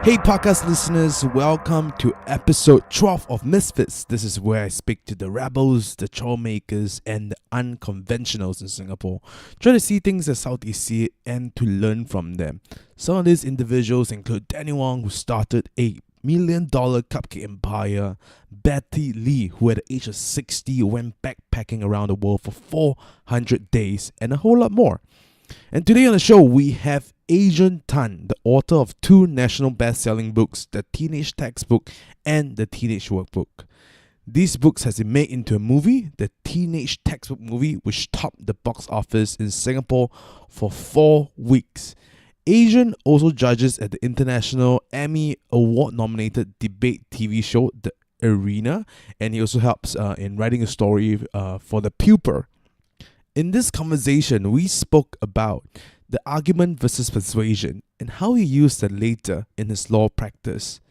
Hey, podcast listeners, welcome to episode 12 of Misfits. This is where I speak to the rebels, the troublemakers, and the unconventionals in Singapore. Try to see things as Southeast see it and to learn from them. Some of these individuals include Danny Wong, who started a $1 million cupcake empire, Betty Lee, who at the age of 60 went backpacking around the world for 400 days, and a whole lot more. And today on the show, we have Adrian Tan, the author of two national best-selling books, The Teenage Textbook and The Teenage Workbook. These books has been made into a movie, the Teenage Textbook movie, which topped the box office in Singapore for 4 weeks. Adrian also judges at the International Emmy Award-nominated debate TV show, The Arena, and he also helps in writing a story for The Puper. In this conversation, we spoke about the argument versus persuasion and how he used that later in his law practice,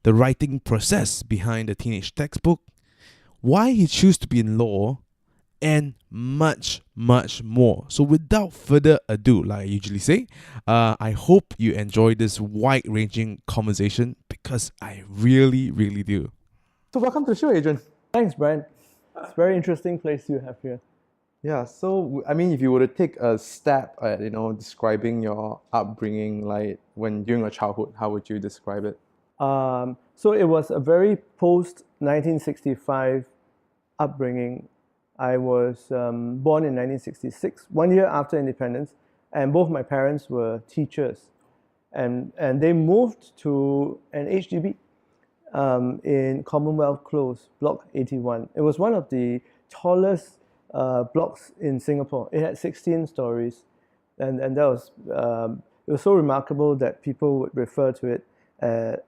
the writing process behind the Teenage Textbook, why he chose to be in law, and much, much more. So without further ado, like I usually say, I hope you enjoy this wide-ranging conversation because I really, really do. So welcome to the show, Adrian. Thanks, Brian. It's a very interesting place you have here. Yeah, so I mean, if you were to take a stab at describing your upbringing, like during your childhood, how would you describe it? So it was a very post 1965 upbringing. I was born in 1966, 1 year after independence, and both my parents were teachers, and they moved to an HDB in Commonwealth Close, Block 81. It was one of the tallest blocks in Singapore. It had 16 stories, and that was it was so remarkable that people would refer to it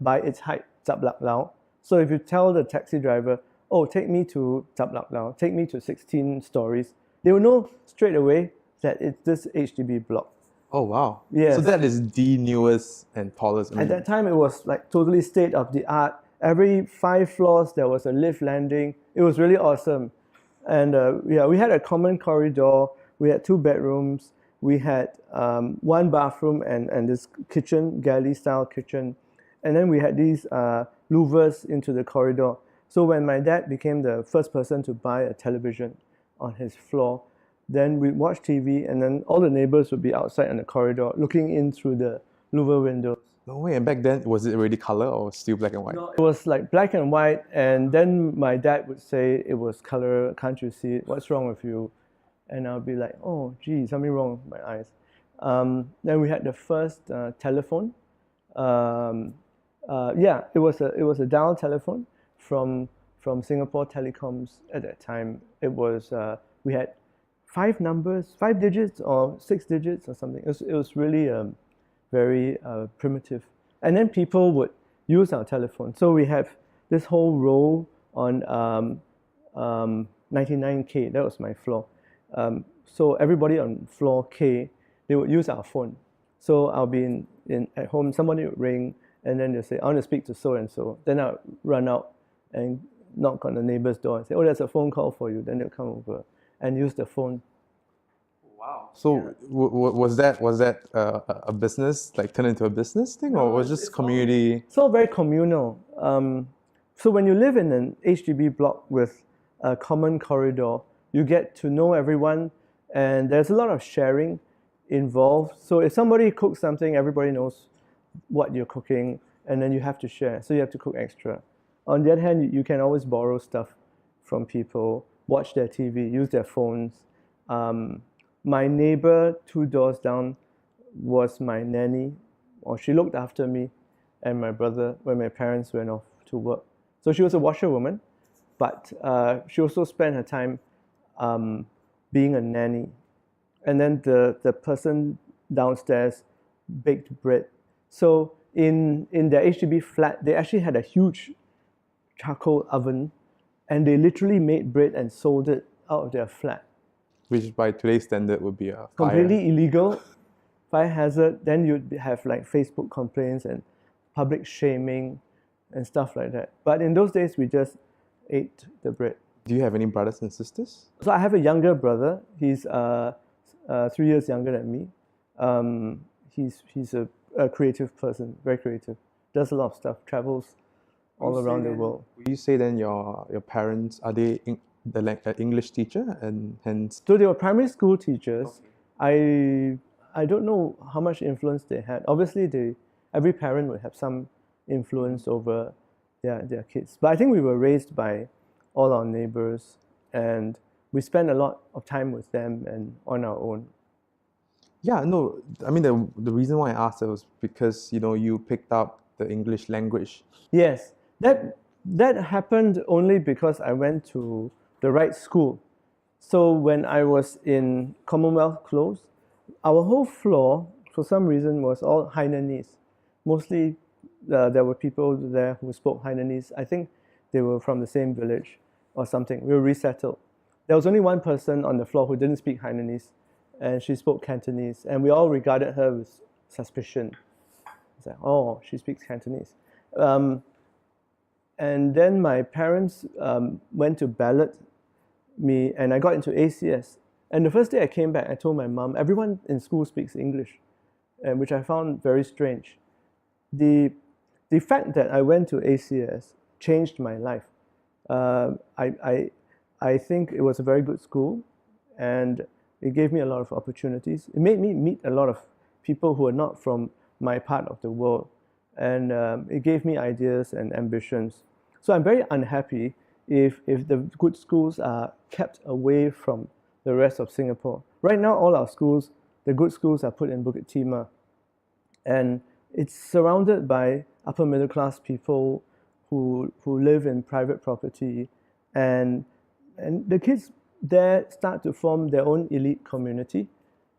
by its height, Zap Lak Lau. So if you tell the taxi driver, "Oh, take me to Zap Lak Lau, take me to 16 stories," they will know straight away that it's this HDB block. Oh wow! Yes. So that is the newest and tallest. At that time, it was like totally state of the art. Every 5 floors there was a lift landing. It was really awesome. And we had a common corridor. We had 2 bedrooms. We had 1 bathroom and this kitchen, galley-style kitchen. And then we had these louvers into the corridor. So when my dad became the first person to buy a television on his floor, then we'd watch TV, and then all the neighbors would be outside on the corridor looking in through the louver windows. No way. And back then, was it already color or still black and white? No, it was like black and white, and then my dad would say it was color. Can't you see it? What's wrong with you? And I'll be like, oh, gee, something wrong with my eyes. Then we had the first telephone. It was a dial telephone from Singapore Telecoms at that time. It was we had 5 numbers, 5 digits or 6 digits or something. It was really very primitive. And then people would use our telephone. So we have this whole row on 99K. That was my floor. So everybody on floor K, they would use our phone. So I'll be in at home, somebody would ring, and then they'll say, "I want to speak to so-and-so." Then I'll run out and knock on the neighbor's door and say, "Oh, there's a phone call for you." Then they'll come over and use the phone. Wow. So was that a business, like turned into a business thing, or was just community? It's all very communal. So when you live in an HDB block with a common corridor, you get to know everyone, and there's a lot of sharing involved. So if somebody cooks something, everybody knows what you're cooking, and then you have to share. So you have to cook extra. On the other hand, you can always borrow stuff from people, watch their TV, use their phones. My neighbor 2 doors down was my nanny, or she looked after me and my brother when my parents went off to work. So she was a washerwoman, but she also spent her time being a nanny. And then the person downstairs baked bread. So in their HDB flat, they actually had a huge charcoal oven, and they literally made bread and sold it out of their flat. Which by today's standard would be a completely illegal, fire hazard. Then you'd have like Facebook complaints and public shaming and stuff like that. But in those days, we just ate the bread. Do you have any brothers and sisters? So I have a younger brother. He's 3 years younger than me. He's a creative person, very creative. does a lot of stuff, travels all around the world. Would you say then your parents, are they English teacher, and hence? So they were primary school teachers. I don't know how much influence they had. Obviously, every parent would have some influence over their kids. But I think we were raised by all our neighbors, and we spent a lot of time with them and on our own. Yeah, no, I mean the reason why I asked that was because you picked up the English language. Yes, that happened only because I went to the right school. So when I was in Commonwealth Close, our whole floor, for some reason, was all Hainanese. Mostly, there were people there who spoke Hainanese. I think they were from the same village or something. We were resettled. There was only one person on the floor who didn't speak Hainanese, and she spoke Cantonese, and we all regarded her with suspicion. It's like, oh, she speaks Cantonese. And then my parents went to ballot me, and I got into ACS. And the first day I came back, I told my mom, everyone in school speaks English, which I found very strange. The fact that I went to ACS changed my life. I think it was a very good school, and it gave me a lot of opportunities. It made me meet a lot of people who are not from my part of the world, and it gave me ideas and ambitions. So I'm very unhappy if the good schools are kept away from the rest of Singapore. Right now, all our schools, the good schools, are put in Bukit Timah, and it's surrounded by upper middle class people who live in private property, and the kids there start to form their own elite community,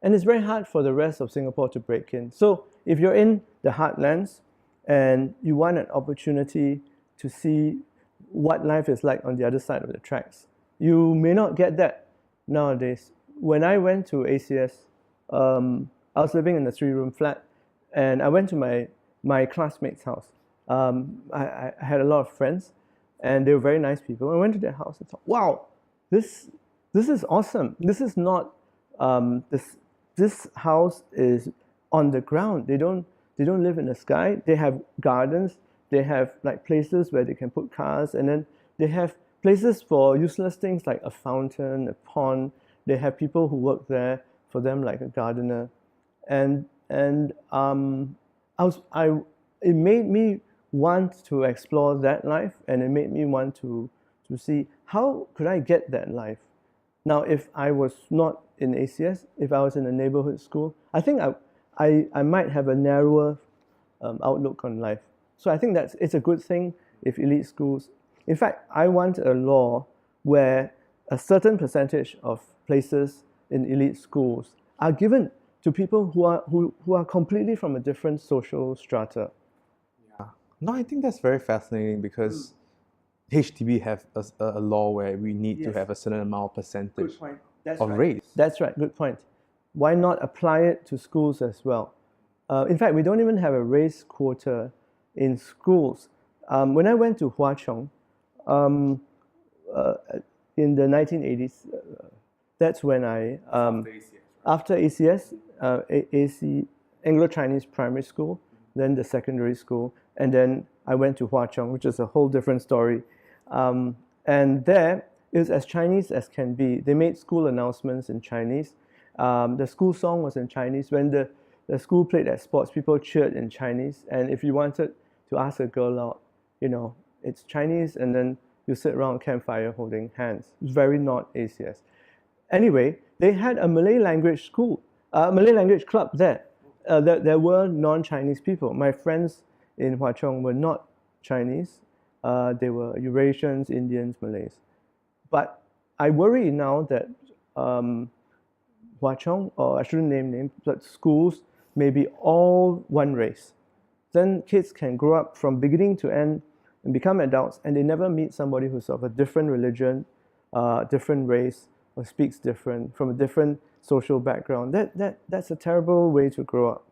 and it's very hard for the rest of Singapore to break in. So if you're in the heartlands and you want an opportunity to see what life is like on the other side of the tracks, you may not get that nowadays. When I went to ACS, I was living in a 3-room flat, and I went to my classmate's house. I had a lot of friends, and they were very nice people. I went to their house and thought, wow, this is awesome. This is not this house is on the ground. They don't live in the sky. They have gardens. They have like places where they can put cars, and then they have places for useless things like a fountain, a pond. They have people who work there for them, like a gardener, and it made me want to explore that life, and it made me want to see how could I get that life. Now, if I was not in ACS, if I was in a neighborhood school, I think I might have a narrower outlook on life. So I think it's a good thing if elite schools. In fact, I want a law where a certain percentage of places in elite schools are given to people who are completely from a different social strata. Yeah. No, I think that's very fascinating because HDB have a law where we need to have a certain amount of percentage of race. That's right, good point. Why not apply it to schools as well? In fact, we don't even have a race quota in schools. When I went to Hwa Chong in the 1980s, that's when after ACS, AC, Anglo-Chinese primary school, then the secondary school, and then I went to Hwa Chong, which is a whole different story. And there, it was as Chinese as can be. They made school announcements in Chinese. The school song was in Chinese. When the school played at sports, people cheered in Chinese. And if you wanted to ask a girl out, it's Chinese, and then you sit around a campfire holding hands. It's very not ACS. Anyway, they had a Malay language school, Malay language club there. There were non-Chinese people. My friends in Hwa Chong were not Chinese. They were Eurasians, Indians, Malays. But I worry now that Hwa Chong, or I shouldn't name names, but schools may be all one race. Then kids can grow up from beginning to end and become adults, and they never meet somebody who's of a different religion, different race, or speaks different, from a different social background. That's a terrible way to grow up.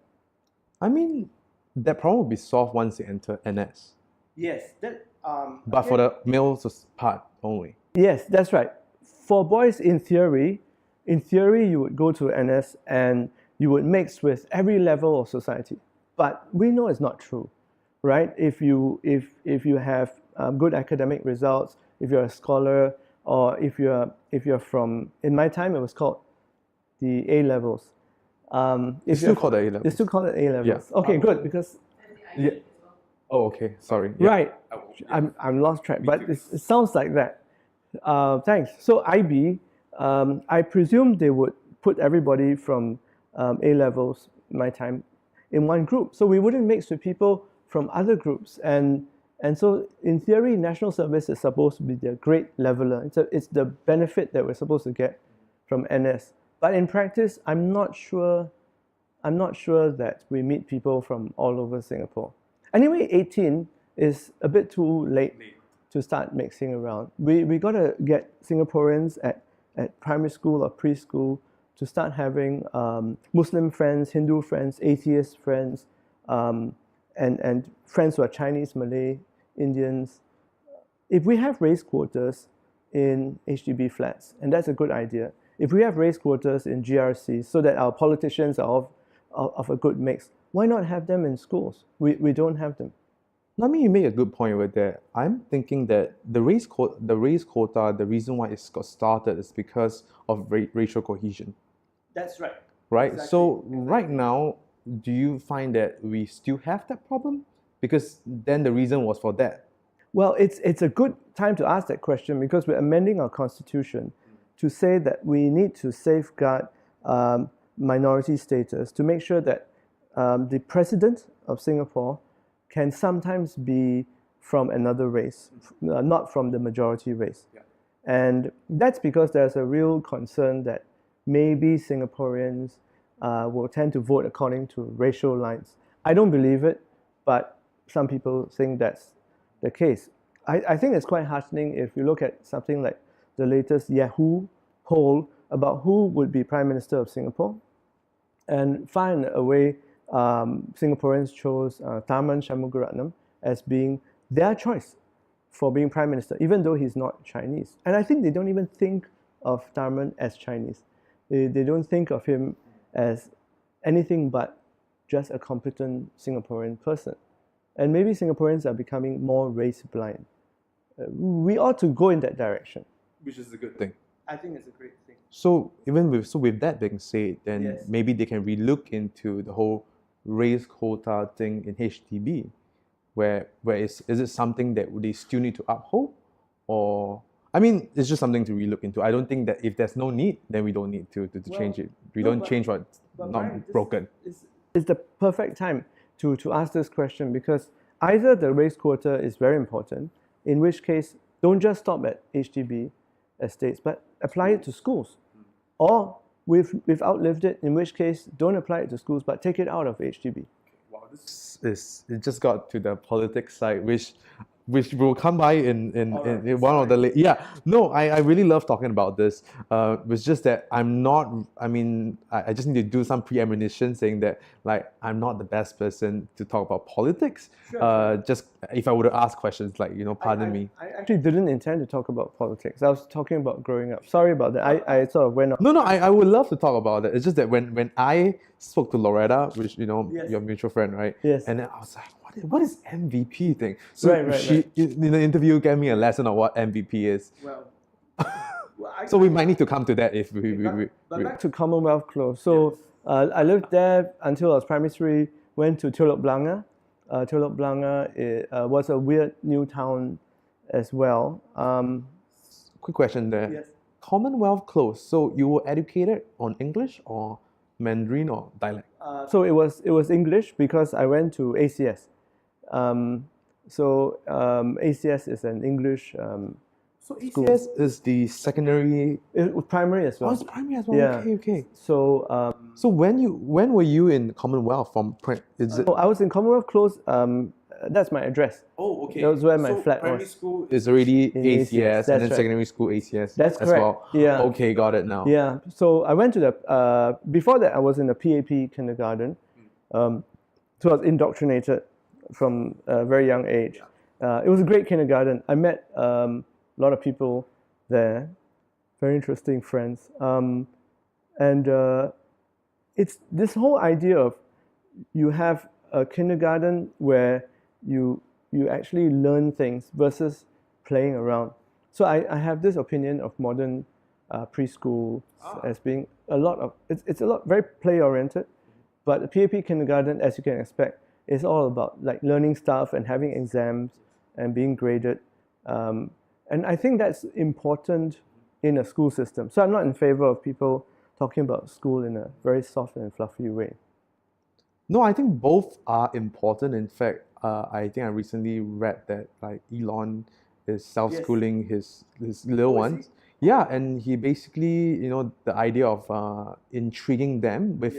I mean, that problem will be solved once they enter NS. Yes, but for the males part only. Yes, that's right. For boys, in theory, you would go to NS and you would mix with every level of society. But we know it's not true. right? If you have good academic results, if you're a scholar, or if you're from, in my time it was called the A levels. It's still called the A-levels. It's still called the A levels. Yeah. Okay, good, because Yeah. Oh, okay. Sorry. Yeah. right, I'm lost track, but it sounds like that. Thanks. So IB, I presume they would put everybody from A levels, my time, in one group. So we wouldn't mix with people from other groups. And so in theory, national service is supposed to be the great leveler. It's the benefit that we're supposed to get from NS. But in practice, I'm not sure that we meet people from all over Singapore. Anyway, 18 is a bit too late to start mixing around. We got to get Singaporeans at primary school or preschool to start having Muslim friends, Hindu friends, atheist friends, and friends who are Chinese, Malay, Indians. If we have race quotas in HDB flats, and that's a good idea, if we have race quotas in GRCs so that our politicians are of a good mix, why not have them in schools? We don't have them. I mean, you made a good point with that. I'm thinking that the race quota, the reason why it's got started is because of racial cohesion, That's right. right? Exactly. So right now, do you find that we still have that problem? Because then the reason was for that. Well, it's a good time to ask that question because we're amending our constitution to say that we need to safeguard minority status to make sure that the president of Singapore can sometimes be from another race, not from the majority race. Yeah. And that's because there's a real concern that maybe Singaporeans will tend to vote according to racial lines. I don't believe it, but some people think that's the case. I think it's quite heartening if you look at something like the latest Yahoo poll about who would be Prime Minister of Singapore. And far and away, Singaporeans chose Tharman Shanmugaratnam as being their choice for being Prime Minister, even though he's not Chinese. And I think they don't even think of Tharman as Chinese. They don't think of him as anything but just a competent Singaporean person. And maybe Singaporeans are becoming more race blind. We ought to go in that direction. Which is a good thing. I think it's a great thing. So with that being said, then Yes. maybe they can relook into the whole race quota thing in HDB, where is it something that they still need to uphold, or I mean it's just something to relook into. I don't think that if there's no need, then we don't need to change it. We don't change what's not Brian, broken. It's the perfect time to ask this question because either the race quota is very important, in which case don't just stop at HDB estates, but apply it to schools. Or we've outlived it, in which case don't apply it to schools, but take it out of HDB. Wow, it just got to the politics side, which will come by in one of the I really love talking about this. It's just that I just need to do some preammunition saying that like I'm not the best person to talk about politics. Sure. Just if I were to ask questions like pardon me. I actually didn't intend to talk about politics. I was talking about growing up. Sorry about that. I sort of went off. No, I would love to talk about it. It's just that when I spoke to Loretta, which Yes. your mutual friend, right? Yes. And then I was like, what is MVP thing? So Right. she in the interview gave me a lesson on what MVP is. Well, So we might need to come to that if we back to Commonwealth Close. So I lived there until I was primary 3, went to Telok Blangah. Telok Blangah was a weird new town as well. Quick question there. Yes. Commonwealth Close. So you were educated on English or Mandarin or dialect? So it was English because I went to ACS. ACS is an English So school. ACS is the secondary. It was primary as well. Oh, it's primary as well. Yeah. Okay. So So when were you in Commonwealth from? Is it? I was in Commonwealth Close. That's my address. Oh, okay. That was where my flat was. School is already In ACS, ACS, and that's then right. secondary school ACS That's as correct. well. Yeah. Okay, got it now. Yeah. So I went to the before that I was in the PAP kindergarten. So I was indoctrinated from a very young age. It was a great kindergarten. I met a lot of people there, very interesting friends. It's this whole idea of you have a kindergarten where you actually learn things versus playing around. So I have this opinion of modern preschool as being a lot of it's a lot very play oriented, but the PAP kindergarten, as you can expect, is all about like learning stuff and having exams and being graded, and I think that's important in a school system. So I'm not in favor of people talking about school in a very soft and fluffy way. No, I think both are important. In fact, I think I recently read that like Elon is self-schooling his little ones. Yeah, and he basically, the idea of intriguing them with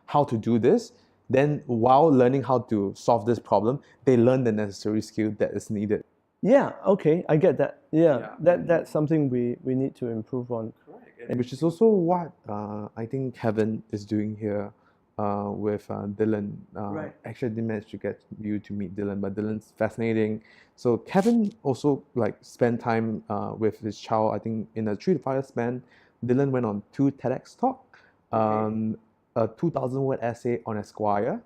how to do this, then while learning how to solve this problem, they learn the necessary skill that is needed. Yeah, okay, I get that. Yeah, that's something we need to improve on. And which is also what I think Kevin is doing here with Dylan. Actually, I didn't manage to get you to meet Dylan, but Dylan's fascinating. So Kevin also like spent time with his child. I think in a 3 to 5 year span, Dylan went on 2 TEDx talk, a 2,000 word essay on Esquire,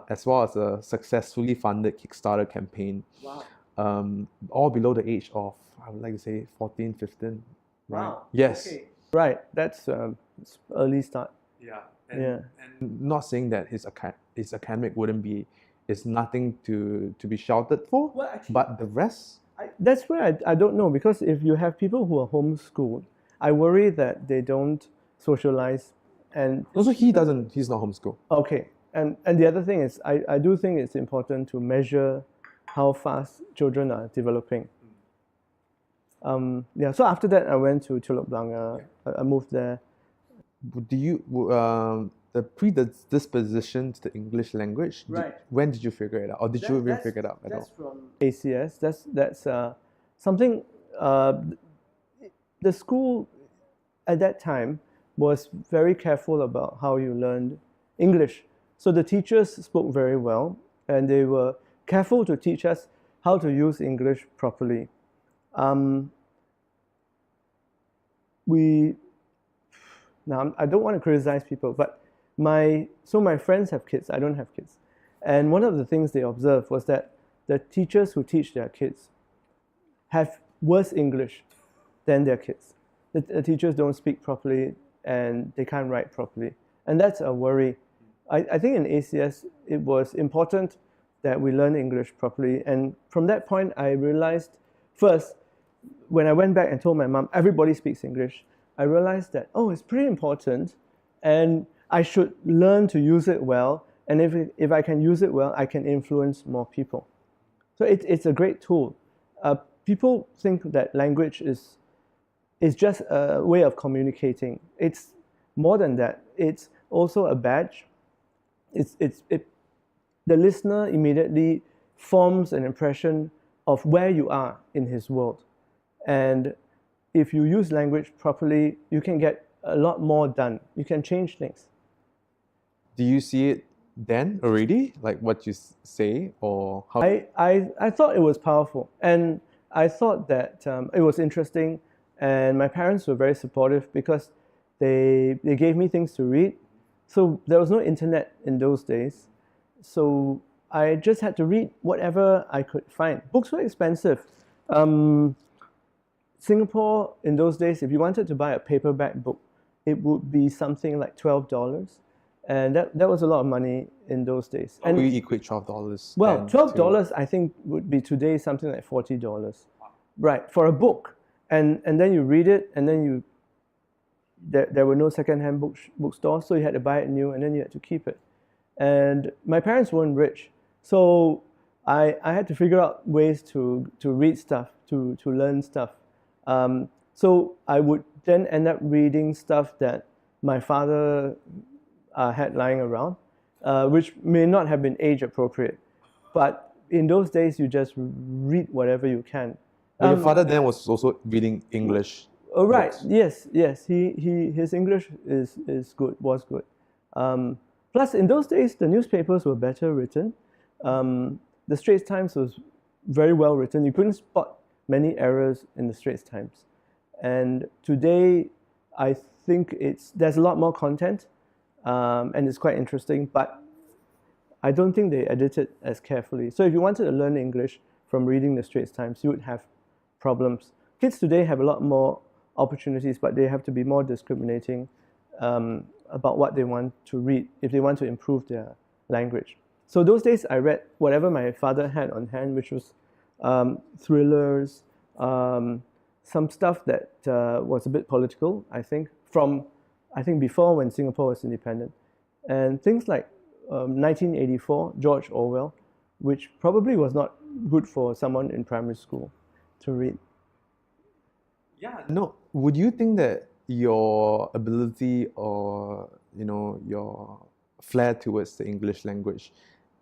as well as a successfully funded Kickstarter campaign. All below the age of, I would like to say, 14, 15. Right? Wow. Yes. Okay. Right. That's early start. Yeah. Yeah. And not saying that his academic wouldn't be, is nothing to be shouted for, Well, actually, but the rest. That's where I don't know, because if you have people who are homeschooled, I worry that they don't socialize. And Also, he's not homeschooled. okay, and the other thing is, I do think it's important to measure how fast children are developing. Yeah, so after that, I went to Telok Blangah. I moved there. Do you, the predisposition to the English language, when did you figure it out? Or did you even figure it out at all? That's from ACS. That's something, the school at that time was very careful about how you learned English. So the teachers spoke very well, and they were careful to teach us how to use English properly. Now, I don't want to criticize people, but my friends have kids, I don't have kids. And one of the things they observed was that the teachers who teach their kids have worse English than their kids. The teachers don't speak properly and they can't write properly. And that's a worry. I think in ACS, it was important that we learn English properly. And from that point, I realized, first, when I went back and told my mom, everybody speaks English, I realized that, it's pretty important, and I should learn to use it well. And if I can use it well, I can influence more people. So it's a great tool. People think that language is just a way of communicating. It's more than that. It's also a badge. The listener immediately forms an impression of where you are in his world. And if you use language properly, you can get a lot more done. You can change things. Do you see it then already, like what you say, or how? I thought it was powerful, and I thought that it was interesting, and my parents were very supportive because they gave me things to read. So there was no internet in those days. So I just had to read whatever I could find. Books were expensive. Singapore, in those days, if you wanted to buy a paperback book, it would be something like $12. And that was a lot of money in those days. And we equate $12. Well, $12 I think would be today something like $40. Right, for a book. And then you read it, and then there were no second-hand bookstores, so you had to buy it new, and then you had to keep it. And my parents weren't rich, so I had to figure out ways to read stuff, to learn stuff. So I would then end up reading stuff that my father had lying around, which may not have been age appropriate. But in those days, you just read whatever you can. But your father then was also reading English. Oh, right. Books. Yes. His English is good, was good. Plus, in those days, the newspapers were better written. The Straits Times was very well written. You couldn't spot many errors in the Straits Times. And today, I think there's a lot more content, and it's quite interesting. But I don't think they edit it as carefully. So if you wanted to learn English from reading the Straits Times, you would have problems. Kids today have a lot more opportunities, but they have to be more discriminating about what they want to read if they want to improve their language. So those days I read whatever my father had on hand, which was thrillers, some stuff that was a bit political, I think, before when Singapore was independent. And things like 1984, George Orwell, which probably was not good for someone in primary school to read. Yeah, no. Would you think that your ability or your flair towards the English language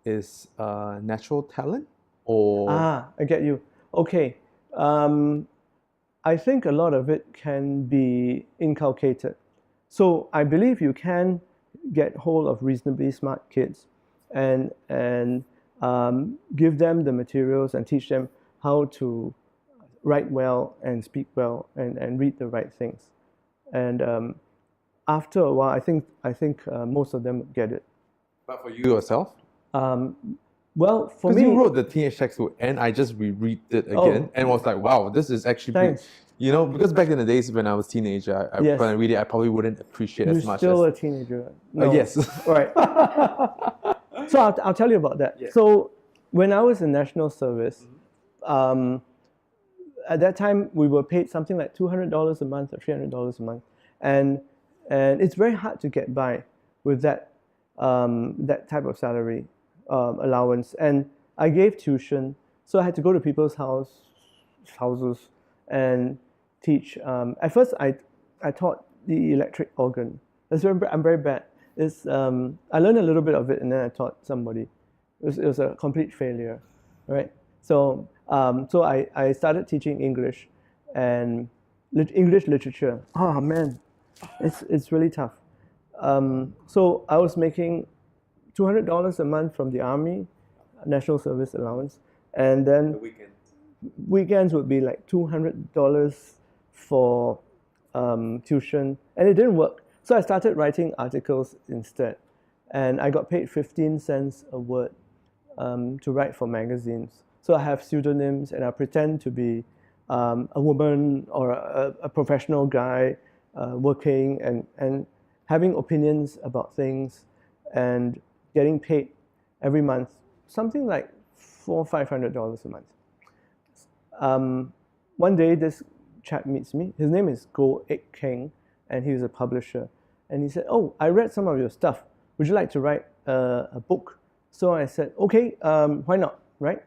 is natural talent or I get you. Okay. I think a lot of it can be inculcated. So I believe you can get hold of reasonably smart kids and give them the materials and teach them how to write well and speak well and read the right things. And after a while, I think most of them get it. But for you yourself? Well, for Because me, you wrote the teenage textbook and I just reread it again and was like, wow, this is actually pretty, Thanks. because back in the days when I was a teenager, Yes. when I read it, I probably wouldn't appreciate you're as much still as... a teenager. No. Yes. Right. So I'll tell you about that. Yeah. So when I was in national service, at that time we were paid something like $200 a month or $300 a month, and it's very hard to get by with that type of salary allowance. And I gave tuition, so I had to go to people's houses and teach. At first, I taught the electric organ. I'm very bad. I learned a little bit of it, and then I taught somebody. It was a complete failure, right? So I started teaching English and English literature. Oh man, it's really tough. So I was making $200 a month from the Army, National Service Allowance, and then weekends would be like $200 for tuition, and it didn't work. So I started writing articles instead, and I got paid 15 cents a word to write for magazines. So I have pseudonyms, and I pretend to be a woman or a professional guy working and having opinions about things and getting paid every month, something like $400 or $500 a month. One day, this chap meets me. His name is Goh Ek Keng, and he was a publisher. And he said, "Oh, I read some of your stuff. Would you like to write a book?" So I said, "Okay, why not?" Right?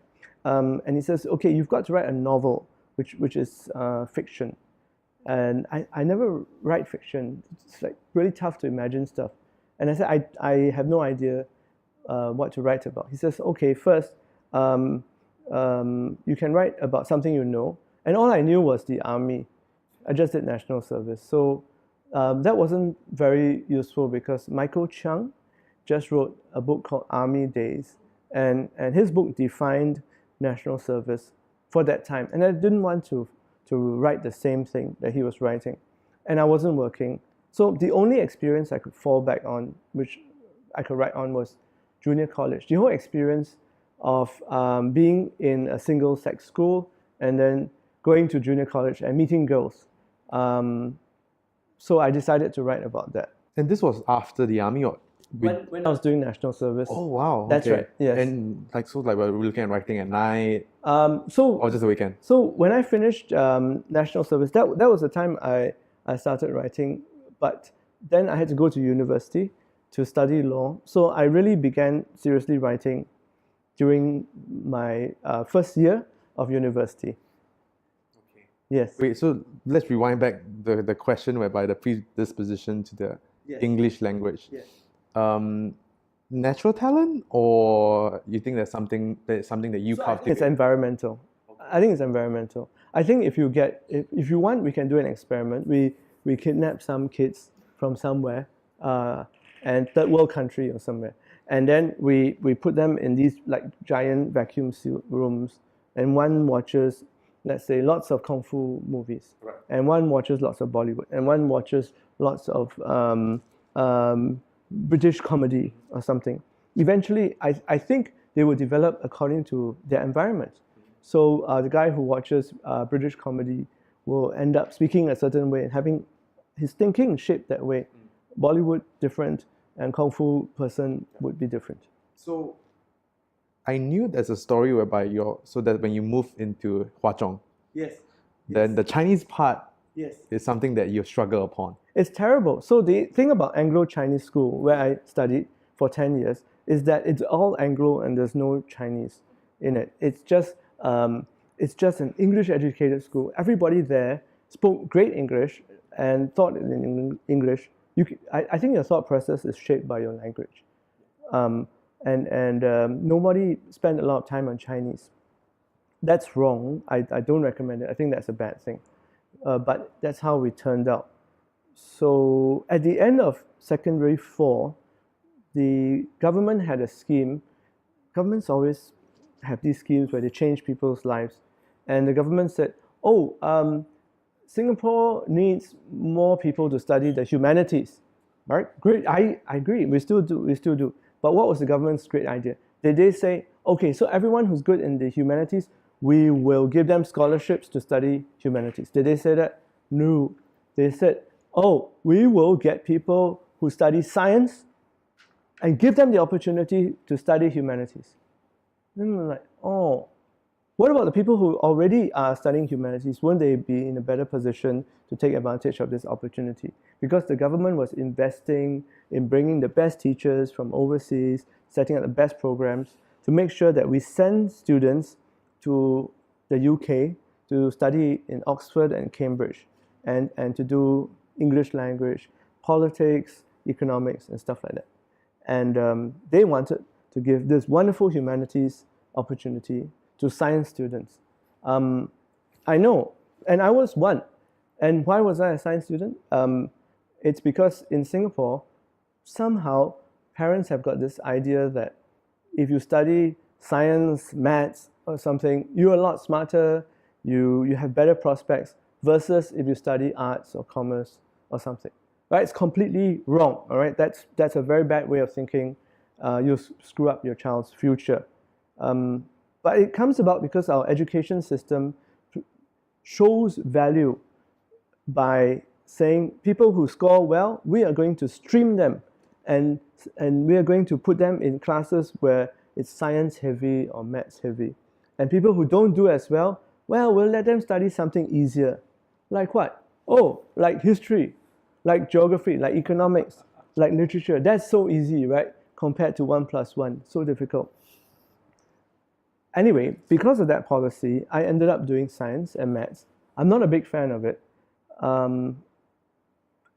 And he says, "Okay, you've got to write a novel, which is fiction." And I never write fiction. It's like really tough to imagine stuff. And I said, I have no idea what to write about. He says, "Okay, first, you can write about something you know." And all I knew was the Army. I just did national service. So that wasn't very useful because Michael Chung just wrote a book called Army Days. And his book defined national service for that time. And I didn't want to write the same thing that he was writing. And I wasn't working. So the only experience I could fall back on, which I could write on, was junior college. The whole experience of being in a single-sex school and then going to junior college and meeting girls. So I decided to write about that. And this was after the Army or... When I was doing national service. Oh, wow. That's okay. right, yes. And we're looking at writing at night So or just the weekend? So when I finished national service, that was the time I started writing. But then I had to go to university to study law. So I really began seriously writing during my first year of university. Okay. Yes. Wait, so let's rewind back the question whereby the predisposition to the English language. Yes. Natural talent, or you think there's something that you cultivate? It's environmental. I think it's environmental. I think if you want, we can do an experiment. We kidnap some kids from somewhere, and third world country or somewhere, and then we put them in these like giant vacuum sealed rooms, and one watches, let's say, lots of kung fu movies, Right. and one watches lots of Bollywood, and one watches lots of British comedy or something. eventually, I think they will develop according to their environment. So the guy who watches British comedy will end up speaking a certain way and having his thinking shaped that way. Bollywood different, and Kung Fu person would be different. So I knew there's a story whereby so that when you move into Hwa Chong, Yes. then the Chinese part Yes. is something that you struggle upon. It's terrible. So the thing about Anglo-Chinese school, where I studied for 10 years, is that it's all Anglo and there's no Chinese in it. It's just an English-educated school. Everybody there spoke great English and thought in English. I think your thought process is shaped by your language. Nobody spent a lot of time on Chinese. That's wrong. I don't recommend it. I think that's a bad thing. But that's how we turned out. So at the end of secondary 4, the government had a scheme. Governments always have these schemes where they change people's lives. And the government said, Singapore needs more people to study the humanities. Right? Great, I agree. We still do. But what was the government's great idea? Did they say, okay, so everyone who's good in the humanities, we will give them scholarships to study humanities? Did they say that? No. They said, we will get people who study science and give them the opportunity to study humanities. Then we're like, what about the people who already are studying humanities? Won't they be in a better position to take advantage of this opportunity? Because the government was investing in bringing the best teachers from overseas, setting up the best programs to make sure that we send students to the UK to study in Oxford and Cambridge and to do English language, politics, economics, and stuff like that. And they wanted to give this wonderful humanities opportunity to science students. I know, and I was one. And why was I a science student? It's because in Singapore, somehow parents have got this idea that if you study science, maths, or something, you're a lot smarter, you have better prospects, versus if you study arts or commerce or something. Right? It's completely wrong. All right? That's a very bad way of thinking. You'll screw up your child's future. But it comes about because our education system shows value by saying people who score well, we are going to stream them and we are going to put them in classes where it's science heavy or maths heavy. And people who don't do as well, we'll let them study something easier. Like what? Like history, like geography, like economics, like literature. That's so easy, right? Compared to 1 + 1, so difficult. Anyway, because of that policy, I ended up doing science and maths. I'm not a big fan of it.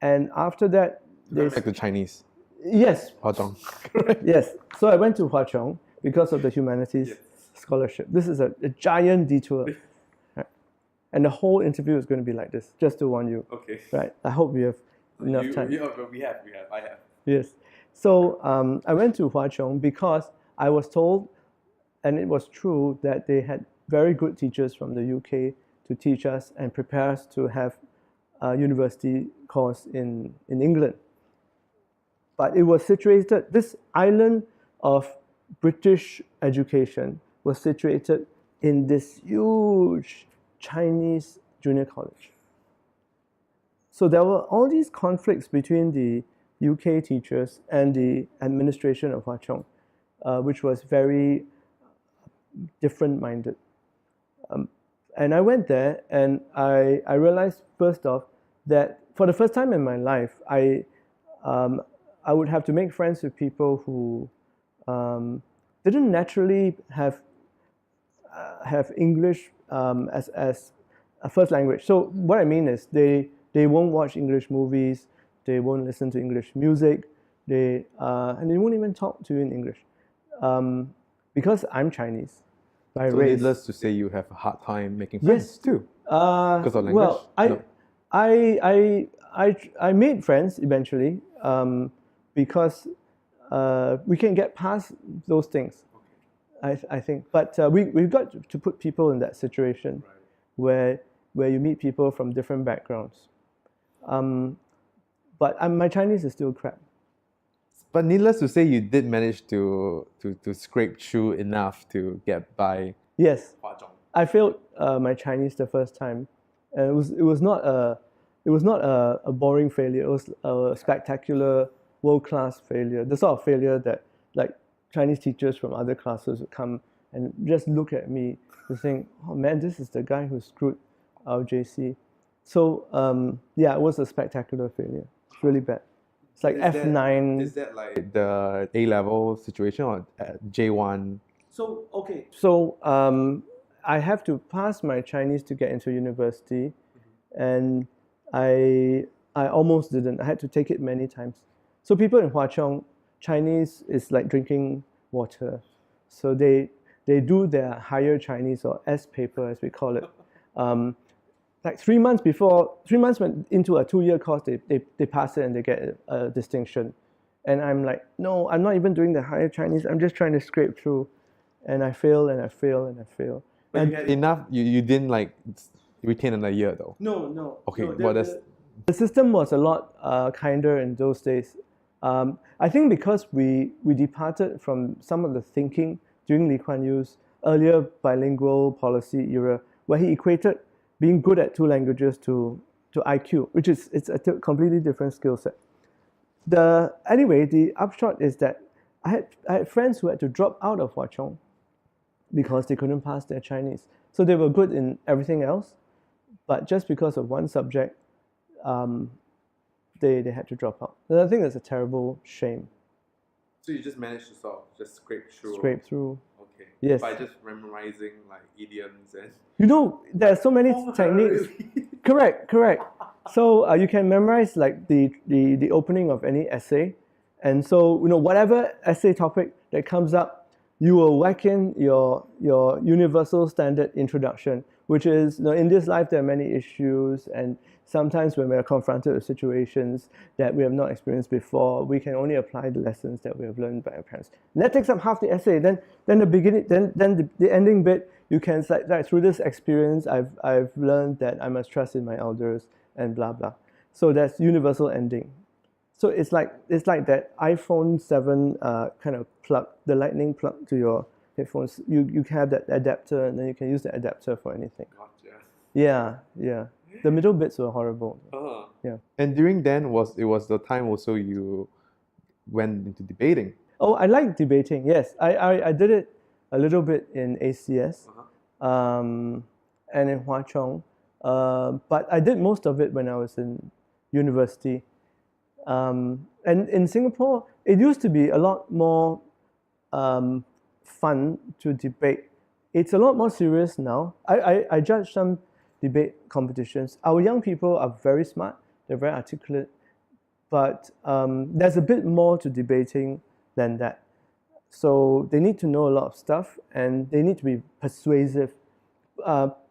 And after that, Back to Chinese. Yes. Hwa Chong. Yes. So I went to Hwa Chong because of the humanities scholarship. This is a giant detour. Right? And the whole interview is going to be like this, just to warn you. Okay. Right. I hope we have enough time. I have. Yes. So I went to Hwa Chong because I was told, and it was true, that they had very good teachers from the UK to teach us and prepare us to have a university course in England. But it was situated, this island of British education was situated in this huge Chinese junior college. So there were all these conflicts between the UK teachers and the administration of Hwa Chong, which was very different-minded. And I went there and I realized, first off, that for the first time in my life, I would have to make friends with people who didn't naturally have English as a first language. So what I mean is they won't watch English movies, they won't listen to English music, and they won't even talk to you in English. Because I'm Chinese by So race. needless to say, you have a hard time making friends Yes. too. Because of language? Well, I made friends eventually because we can get past those things. I think, but we've got to put people in that situation where you meet people from different backgrounds. But my Chinese is still crap. But needless to say, you did manage to scrape through enough to get by Yes, Hwa Chong. I failed my Chinese the first time, and it was not a boring failure. It was a spectacular, world-class failure. The sort of failure that like Chinese teachers from other classes would come and just look at me and think, "Oh man, this is the guy who screwed our JC." So yeah, it was a spectacular failure. It's really bad. It's like F9. Is that like the A level situation or J1? So okay. So I have to pass my Chinese to get into university, and I almost didn't. I had to take it many times. So people in Hwa Chong, Chinese is like drinking water. So they do their higher Chinese or S paper as we call it. Like 3 months went into a 2-year course, they pass it and they get a distinction. And I'm like, no, I'm not even doing the higher Chinese. I'm just trying to scrape through. And I fail and I fail and I fail. But you had enough. You didn't like retain in a year though. No. Okay, no, well that's the system was a lot kinder in those days. I think because we departed from some of the thinking during Lee Kuan Yew's earlier bilingual policy era, where he equated being good at 2 languages to IQ, which is it's a completely different skill set. Anyway, the upshot is that I had friends who had to drop out of Hwa Chong because they couldn't pass their Chinese. So they were good in everything else, but just because of one subject, they had to drop out. And I think that's a terrible shame. so you just managed to sort of just scrape through. Scrape through. Okay. Yes. By just memorizing like idioms and. You know, there are so many techniques. Correct. So you can memorize like the opening of any essay, and so whatever essay topic that comes up, you will whack in your universal standard introduction, which is in this life there are many issues, and sometimes when we are confronted with situations that we have not experienced before, we can only apply the lessons that we have learned by our parents. And that takes up half the essay. Then the beginning, then the ending bit. You can say that through this experience, I've learned that I must trust in my elders and blah blah. So that's universal ending. So it's like that iPhone 7 kind of plug, the lightning plug to your headphones. You have that adapter, and then you can use the adapter for anything. Gotcha. Yeah. The middle bits were horrible. Yeah. And during then was the time also you went into debating. Oh, I like debating. Yes, I did it a little bit in ACS, and in Hwa Chong, but I did most of it when I was in university. And in Singapore, it used to be a lot more fun to debate. It's a lot more serious now. I judge some debate competitions. Our young people are very smart. They're very articulate, but there's a bit more to debating than that. So they need to know a lot of stuff, and they need to be persuasive.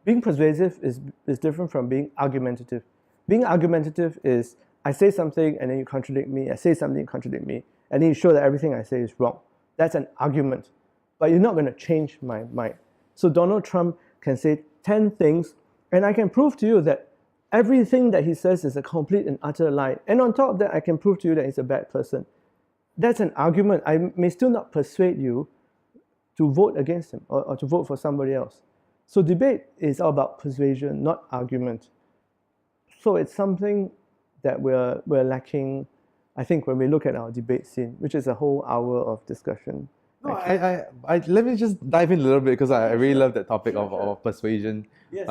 Being persuasive is different from being argumentative. Being argumentative is I say something and then you contradict me. I say something, you contradict me, and then you show that everything I say is wrong. That's an argument, but you're not going to change my mind. So Donald Trump can say 10 things, and I can prove to you that everything that he says is a complete and utter lie. And on top of that, I can prove to you that he's a bad person. That's an argument. I may still not persuade you to vote against him or to vote for somebody else. So debate is all about persuasion, not argument. So it's something that we're lacking, I think, when we look at our debate scene, which is a whole hour of discussion. No, I let me just dive in a little bit because I really love that topic of persuasion. Yes.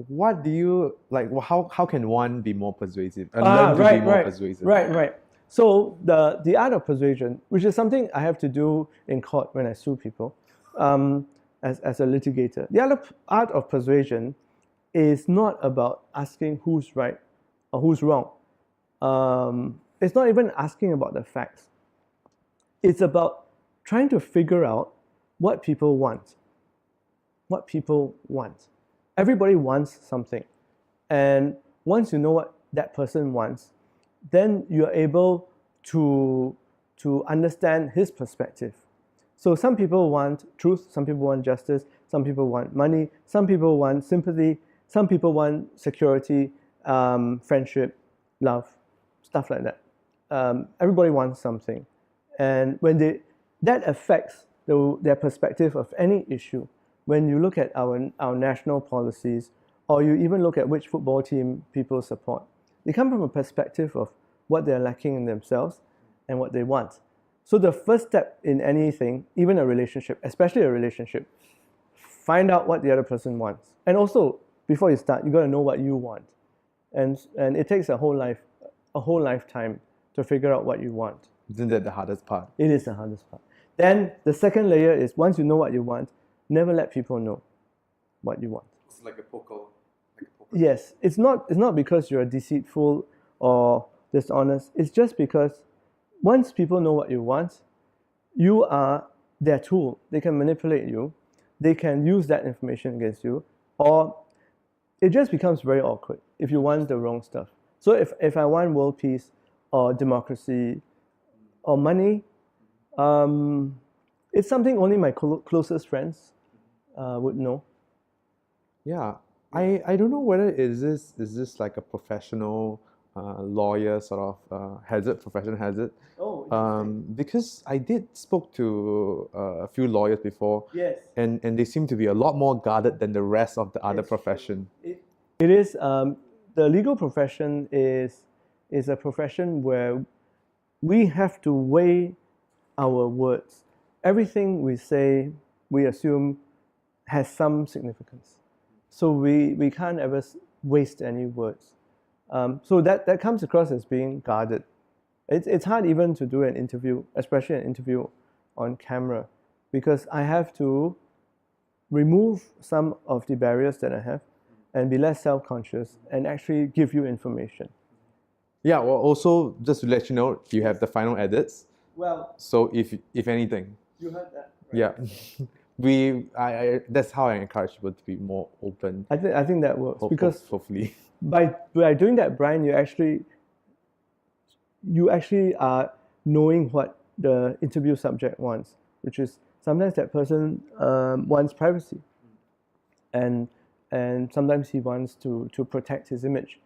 What do you like? How can one be more persuasive? Learn to be more persuasive. Right. So the art of persuasion, which is something I have to do in court when I sue people, as a litigator. The art of persuasion is not about asking who's right or who's wrong. It's not even asking about the facts. It's about trying to figure out what people want. What people want. Everybody wants something. And once you know what that person wants, then you're able to understand his perspective. So some people want truth, some people want justice, some people want money, some people want sympathy, some people want security, friendship, love, stuff like that. everybody wants something, and that affects their perspective of any issue. When you look at our national policies, or you even look at which football team people support, they come from a perspective of what they're lacking in themselves and what they want. So the first step in anything, even a relationship, especially a relationship, find out what the other person wants. And also, before you start, you got to know what you want. And it takes a whole lifetime to figure out what you want. Isn't that the hardest part? It is the hardest part. Then the second layer is, once you know what you want, never let people know what you want. It's like a poker. Yes, it's not because you're deceitful or dishonest. It's just because once people know what you want, you are their tool. They can manipulate you. They can use that information against you, or it just becomes very awkward if you want the wrong stuff. So if I want world peace or democracy or money, it's something only my closest friends would know. Yeah, I don't know whether is this like a professional lawyer sort of hazard, professional hazard. Because I did spoke to a few lawyers before, Yes. and they seem to be a lot more guarded than the rest of the other It's true. profession. It is the legal profession is a profession where we have to weigh our words. Everything we say, we assume has some significance. So we can't ever waste any words. So that comes across as being guarded. It's hard even to do an interview, especially an interview on camera, because I have to remove some of the barriers that I have and be less self-conscious and actually give you information. Yeah, well, also just to let you know, you have the final edits. Well, So if anything, you heard that. yeah, I that's how I encourage people to be more open. I think that works because Hopefully. by doing that, Brian, you actually are knowing what the interview subject wants, which is sometimes that person wants privacy, and sometimes he wants to protect his image,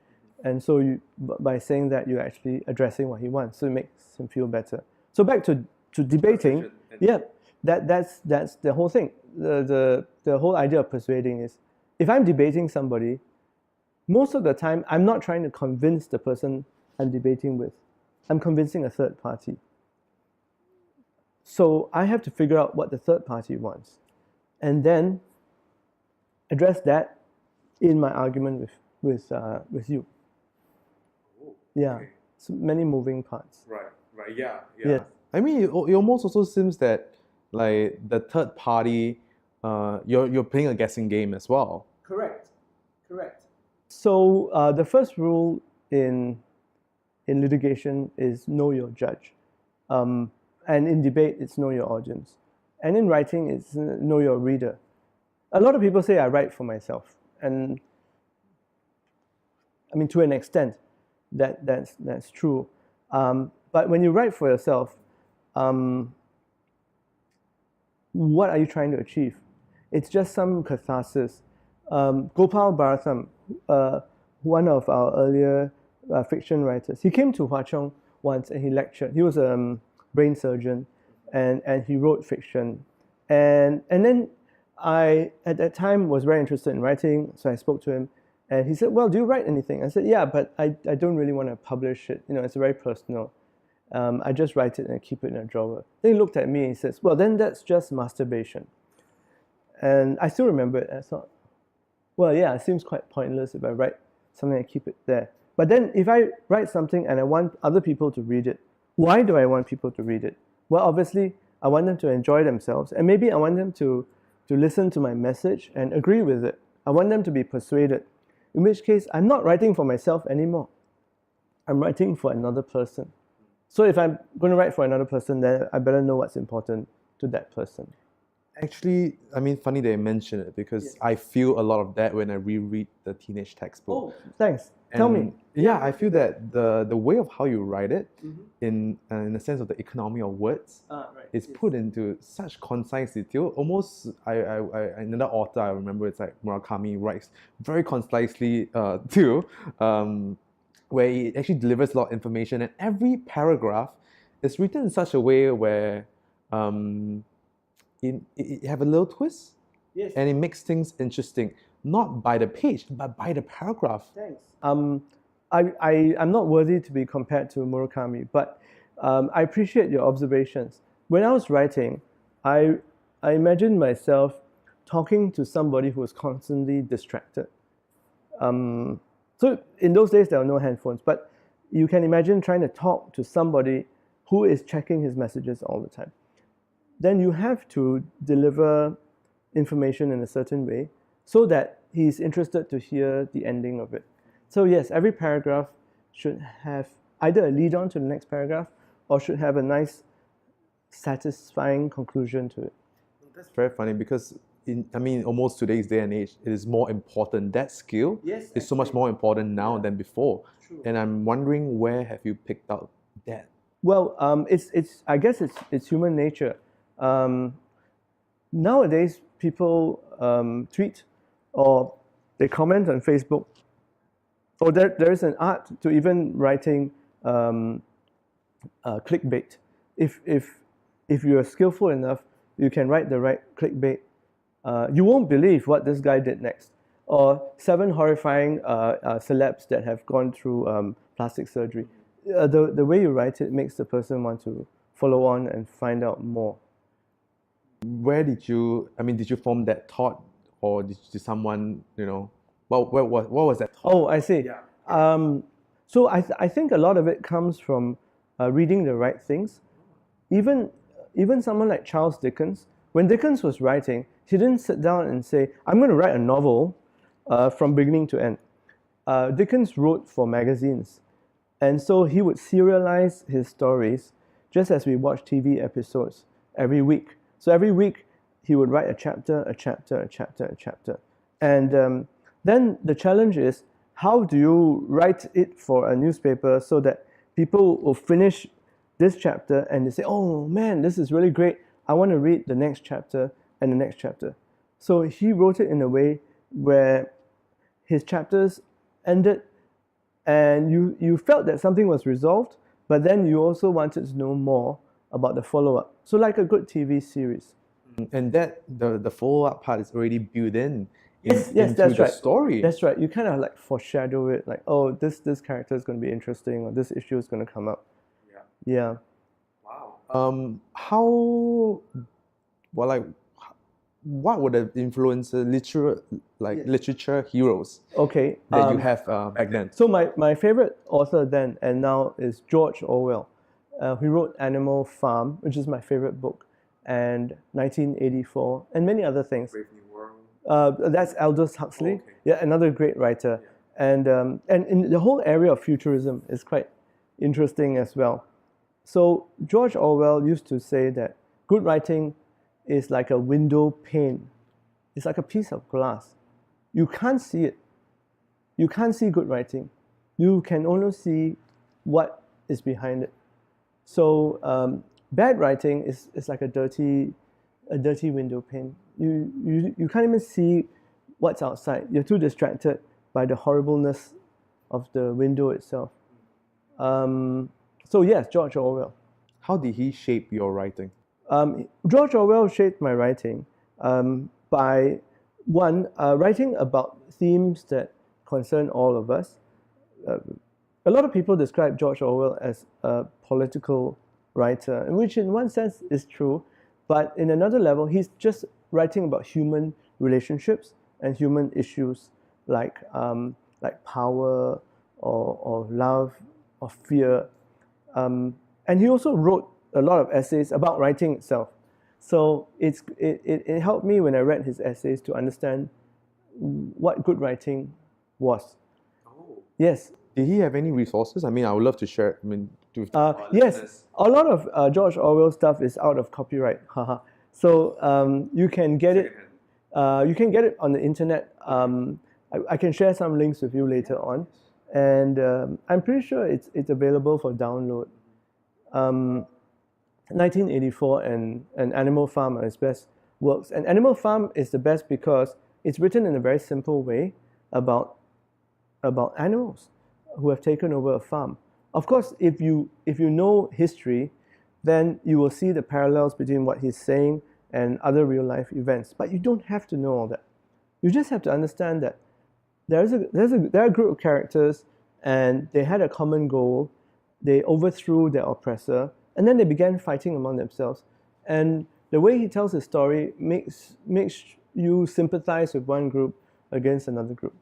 and so by saying that, you're actually addressing what he wants, so it makes him feel better. So back to debating, yeah, that's the whole thing. The whole idea of persuading is, if I'm debating somebody, most of the time I'm not trying to convince the person I'm debating with. I'm convincing a third party. So I have to figure out what the third party wants, and then address that in my argument with you. Yeah, so many moving parts. Right, yeah. Yes. I mean, it almost also seems that like the third party, you're playing a guessing game as well. Correct. So the first rule in litigation is know your judge, and in debate it's know your audience, and in writing it's know your reader. A lot of people say I write for myself, and I mean, to an extent, that's true. But when you write for yourself, what are you trying to achieve? It's just some catharsis. Gopal Baratham, one of our earlier fiction writers, he came to Hwa Chong once and he lectured. He was a brain surgeon, and he wrote fiction. And then I, at that time, was very interested in writing, so I spoke to him. And he said, well, do you write anything? I said, yeah, but I don't really want to publish it. It's very personal. I just write it and keep it in a drawer. Then he looked at me and he says, well, then that's just masturbation. And I still remember it. I thought, well, yeah, it seems quite pointless if I write something and keep it there. But then if I write something and I want other people to read it, why do I want people to read it? Well, obviously, I want them to enjoy themselves. And maybe I want them to listen to my message and agree with it. I want them to be persuaded. In which case, I'm not writing for myself anymore. I'm writing for another person. So if I'm going to write for another person, then I better know what's important to that person. Actually, I mean, funny that you mention it because Yes. I feel a lot of that when I reread the teenage textbook. Oh, thanks. Tell me. And yeah, I feel that the way of how you write it, in the sense of the economy of words, Right. is put into such concise detail. Almost, another author I remember, it's like Murakami, writes very concisely too. where it actually delivers a lot of information, and every paragraph is written in such a way where it have a little twist, Yes. and it makes things interesting, not by the page, but by the paragraph. Thanks. I'm not worthy to be compared to Murakami, but I appreciate your observations. When I was writing, I imagined myself talking to somebody who was constantly distracted. So in those days, there were no handphones, but you can imagine trying to talk to somebody who is checking his messages all the time. Then you have to deliver information in a certain way so that he's interested to hear the ending of it. So yes, every paragraph should have either a lead on to the next paragraph or should have a nice, satisfying conclusion to it. That's very funny because almost today's day and age, it is more important. That skill Yes, is so much more important now than before. True. And I'm wondering, where have you picked out that? Well, I guess it's human nature. Nowadays, people tweet or they comment on Facebook. Or there is an art to even writing clickbait. If you are skillful enough, you can write the right clickbait. You won't believe what this guy did next. Or 7 horrifying celebs that have gone through plastic surgery. The way you write it makes the person want to follow on and find out more. Where did you form that thought, or did someone, what was that thought? Oh, I see. Yeah. So I think a lot of it comes from reading the right things. Even someone like Charles Dickens, when Dickens was writing, he didn't sit down and say, I'm going to write a novel from beginning to end. Dickens wrote for magazines. And so he would serialize his stories just as we watch TV episodes every week. So every week he would write a chapter. And then the challenge is, how do you write it for a newspaper so that people will finish this chapter and they say, oh man, this is really great. I want to read the next chapter and the next chapter. So he wrote it in a way where his chapters ended and you felt that something was resolved, but then you also wanted to know more about the follow-up. So like a good TV series. And that the follow-up part is already built in Yes, into that's the right. story. That's right. You kind of like foreshadow it, like, oh, this character is going to be interesting, or this issue is going to come up. Yeah. What were the literature heroes Okay. that you have back then? So my favorite author then and now is George Orwell. He wrote Animal Farm, which is my favorite book, and 1984, and many other things. Brave New World. That's Aldous Huxley. Okay. Yeah, another great writer. And in the whole area of futurism is quite interesting as well. So George Orwell used to say that good writing is like a window pane. It's like a piece of glass. You can't see it. You can't see good writing. You can only see what is behind it. So bad writing is like a dirty window pane. You can't even see what's outside. You're too distracted by the horribleness of the window itself. So yes, George Orwell. How did he shape your writing? George Orwell shaped my writing by writing about themes that concern all of us. A lot of people describe George Orwell as a political writer, which in one sense is true, but in another level, he's just writing about human relationships and human issues like power or love or fear. And he also wrote a lot of essays about writing itself. So it helped me when I read his essays to understand what good writing was. Oh. Yes. Did he have any resources? I would love to share. Yes, a lot of George Orwell stuff is out of copyright. So you can get it. You can get it on the internet. I can share some links with you later on, and I'm pretty sure it's available for download. 1984 and Animal Farm are his best works, and Animal Farm is the best because it's written in a very simple way about animals. who have taken over a farm. Of course, if you know history, then you will see the parallels between what he's saying and other real life events. But you don't have to know all that. You just have to understand that there are a group of characters, and they had a common goal. They overthrew their oppressor, and then they began fighting among themselves. And the way he tells his story makes you sympathize with one group against another group.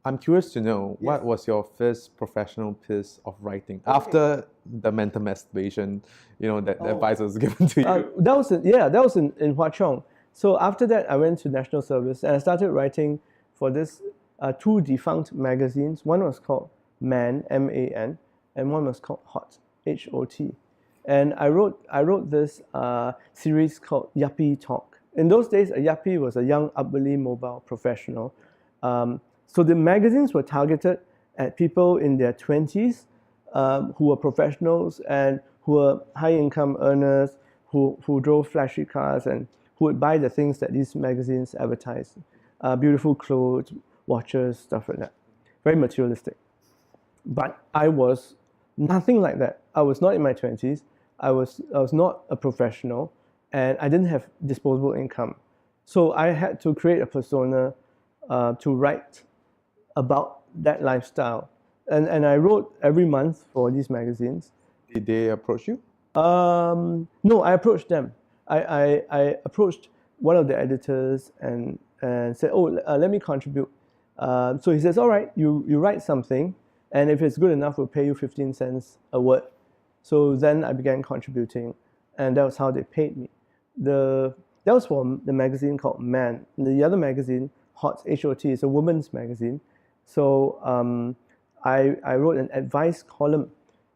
I'm curious to know, what was your first professional piece of writing after the mental masturbation, that advice was given to you? That was in Hwa Chong. So after that, I went to National Service and I started writing for this two defunct magazines. One was called Man, M-A-N, and one was called Hot, H-O-T. And I wrote this series called Yuppie Talk. In those days, a yuppie was a young, upwardly mobile professional. So the magazines were targeted at people in their 20s who were professionals and who were high-income earners, who drove flashy cars and who would buy the things that these magazines advertised. Beautiful clothes, watches, stuff like that. Very materialistic. But I was nothing like that. I was not in my 20s. I was not a professional, and I didn't have disposable income. So I had to create a persona to write about that lifestyle. And I wrote every month for these magazines. Did they approach you? No, I approached them. I approached one of the editors and said, let me contribute. So he says, all right, you write something, and if it's good enough, we'll pay you 15 cents a word. So then I began contributing, and that was how they paid me. That was for the magazine called Man. The other magazine, Hot, H-O-T, is a woman's magazine. So I wrote an advice column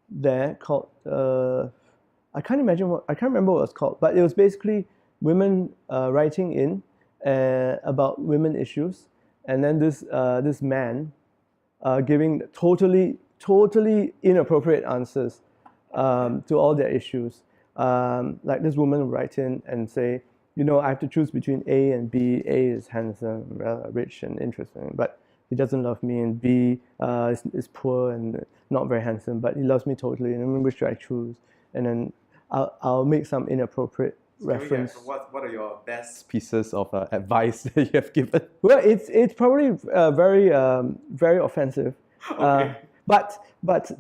there called, I can't remember what it was called, but it was basically women writing in about women issues, and then this man giving totally inappropriate answers to all their issues. Like this woman would write in and say, I have to choose between A and B. A is handsome, rich and interesting, but he doesn't love me, and B is poor and not very handsome, but he loves me totally, and which should I choose? And then I'll make some inappropriate reference. What are your best pieces of advice that you have given? Well, it's probably very very offensive. Okay. But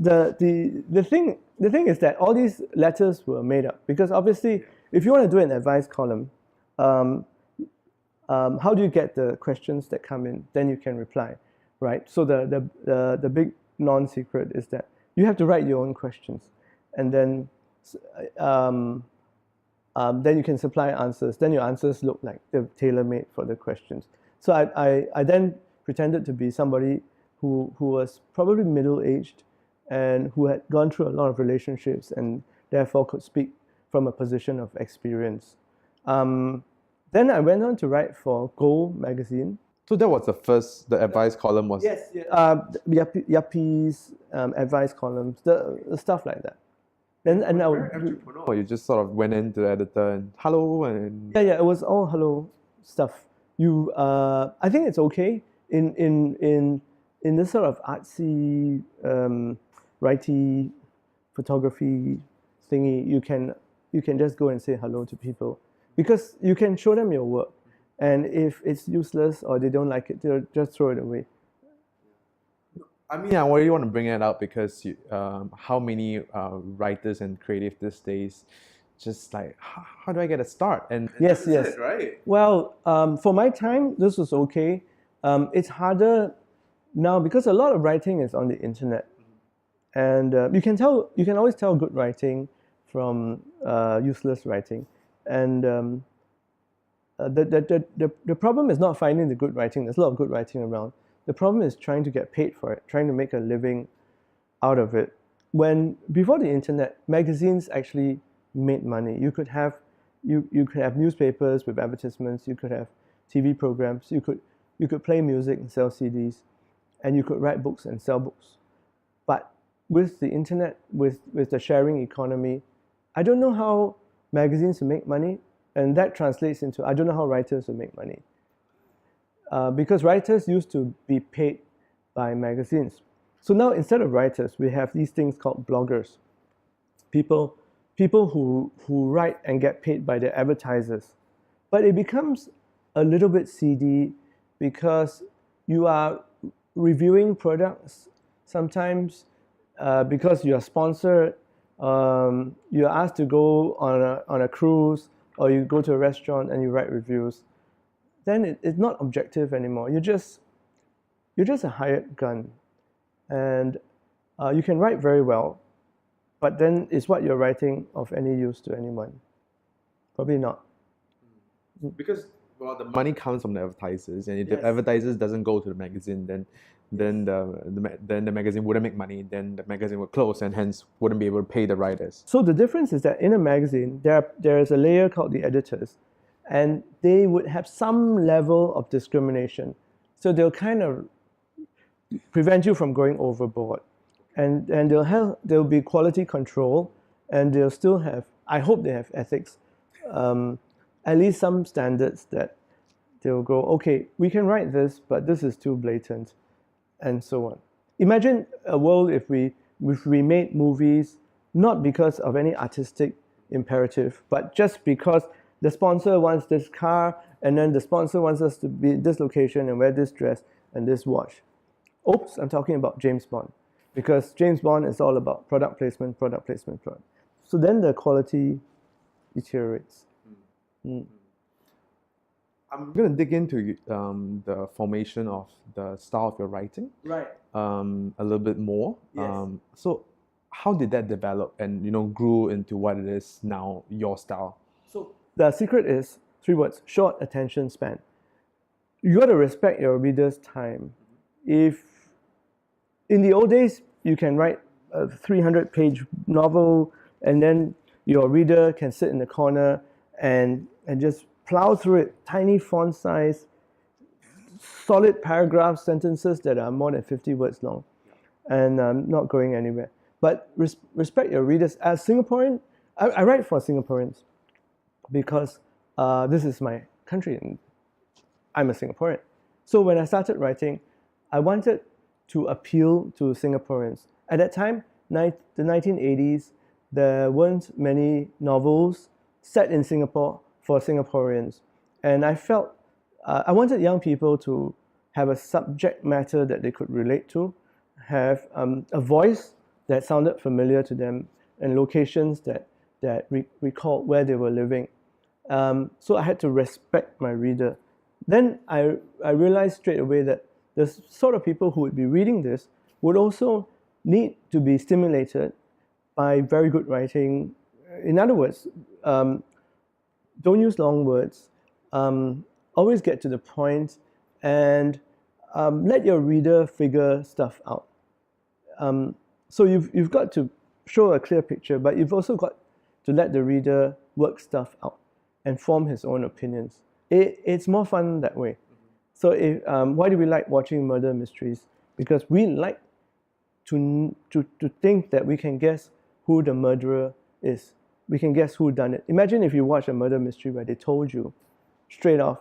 the thing is that all these letters were made up, because obviously if you want to do an advice column, how do you get the questions that come in? Then you can reply, right? So the big non-secret is that you have to write your own questions, and then you can supply answers. Then your answers look like they're tailor-made for the questions. So I then pretended to be somebody who was probably middle-aged and who had gone through a lot of relationships and therefore could speak from a position of experience. Then I went on to write for Go magazine. So that was the advice column was? Yes, Yuppies, advice columns, the stuff like that. And I would, Or you just sort of went into the editor and hello and... Yeah, it was all hello stuff. I think it's okay in this sort of artsy, writey, photography thingy. You can just go and say hello to people, because you can show them your work, and if it's useless or they don't like it, they'll just throw it away. I mean, I really want to bring it up because how many writers and creatives these days just like, how do I get a start? And yes, it, right? Well, for my time, this was okay. It's harder now because a lot of writing is on the internet, and you can always tell good writing from useless writing, and the problem is not finding the good writing. There's a lot of good writing around. The problem is trying to get paid for it, trying to make a living out of it. Before the internet, magazines actually made money. You could have newspapers with advertisements. You could have TV programs. You could play music and sell CDs, and you could write books and sell books. But with the internet, with the sharing economy, I don't know how magazines will make money, and that translates into I don't know how writers will make money. Because writers used to be paid by magazines. So now instead of writers, we have these things called bloggers. People who write and get paid by their advertisers. But it becomes a little bit seedy because you are reviewing products sometimes because you are sponsored. You're asked to go on a cruise, or you go to a restaurant and you write reviews. Then it's not objective anymore. You're just a hired gun, and you can write very well, but then is what you're writing of any use to anyone? Probably not. Because the money comes from the advertisers, and if Yes. the advertisers doesn't go to the magazine, then the magazine wouldn't make money. Then the magazine would close, and hence wouldn't be able to pay the writers. So the difference is that in a magazine, there is a layer called the editors, and they would have some level of discrimination. So they'll kind of prevent you from going overboard, and there'll be quality control, and they'll still have, I hope they have ethics, at least some standards that they'll go, okay, we can write this, but this is too blatant, and so on. Imagine a world if we made movies not because of any artistic imperative, but just because the sponsor wants this car, and then the sponsor wants us to be this location and wear this dress and this watch. Oops, I'm talking about James Bond, because James Bond is all about product placement, product placement, product. So then the quality deteriorates. I'm going to dig into the formation of the style of your writing Right. a little bit more. Yes. So how did that develop and grew into what it is now, your style? So the secret is 3 words: short attention span. You got to respect your reader's time. If in the old days you can write a 300-page novel, and then your reader can sit in the corner and just plow through it, tiny font size, solid paragraphs, sentences that are more than 50 words long, and not going anywhere. But respect your readers. As Singaporean, I write for Singaporeans because this is my country and I'm a Singaporean. So when I started writing, I wanted to appeal to Singaporeans. At that time, the 1980s, there weren't many novels set in Singapore for Singaporeans. And I felt I wanted young people to have a subject matter that they could relate to, have a voice that sounded familiar to them, and locations that recalled where they were living. So I had to respect my reader. Then I realized straight away that the sort of people who would be reading this would also need to be stimulated by very good writing. In other words, don't use long words. Always get to the point, and let your reader figure stuff out. So you've got to show a clear picture, but you've also got to let the reader work stuff out and form his own opinions. It's more fun that way. So why do we like watching murder mysteries? Because we like to think that we can guess who the murderer is. We can guess who done it. Imagine if you watch a murder mystery where they told you straight off,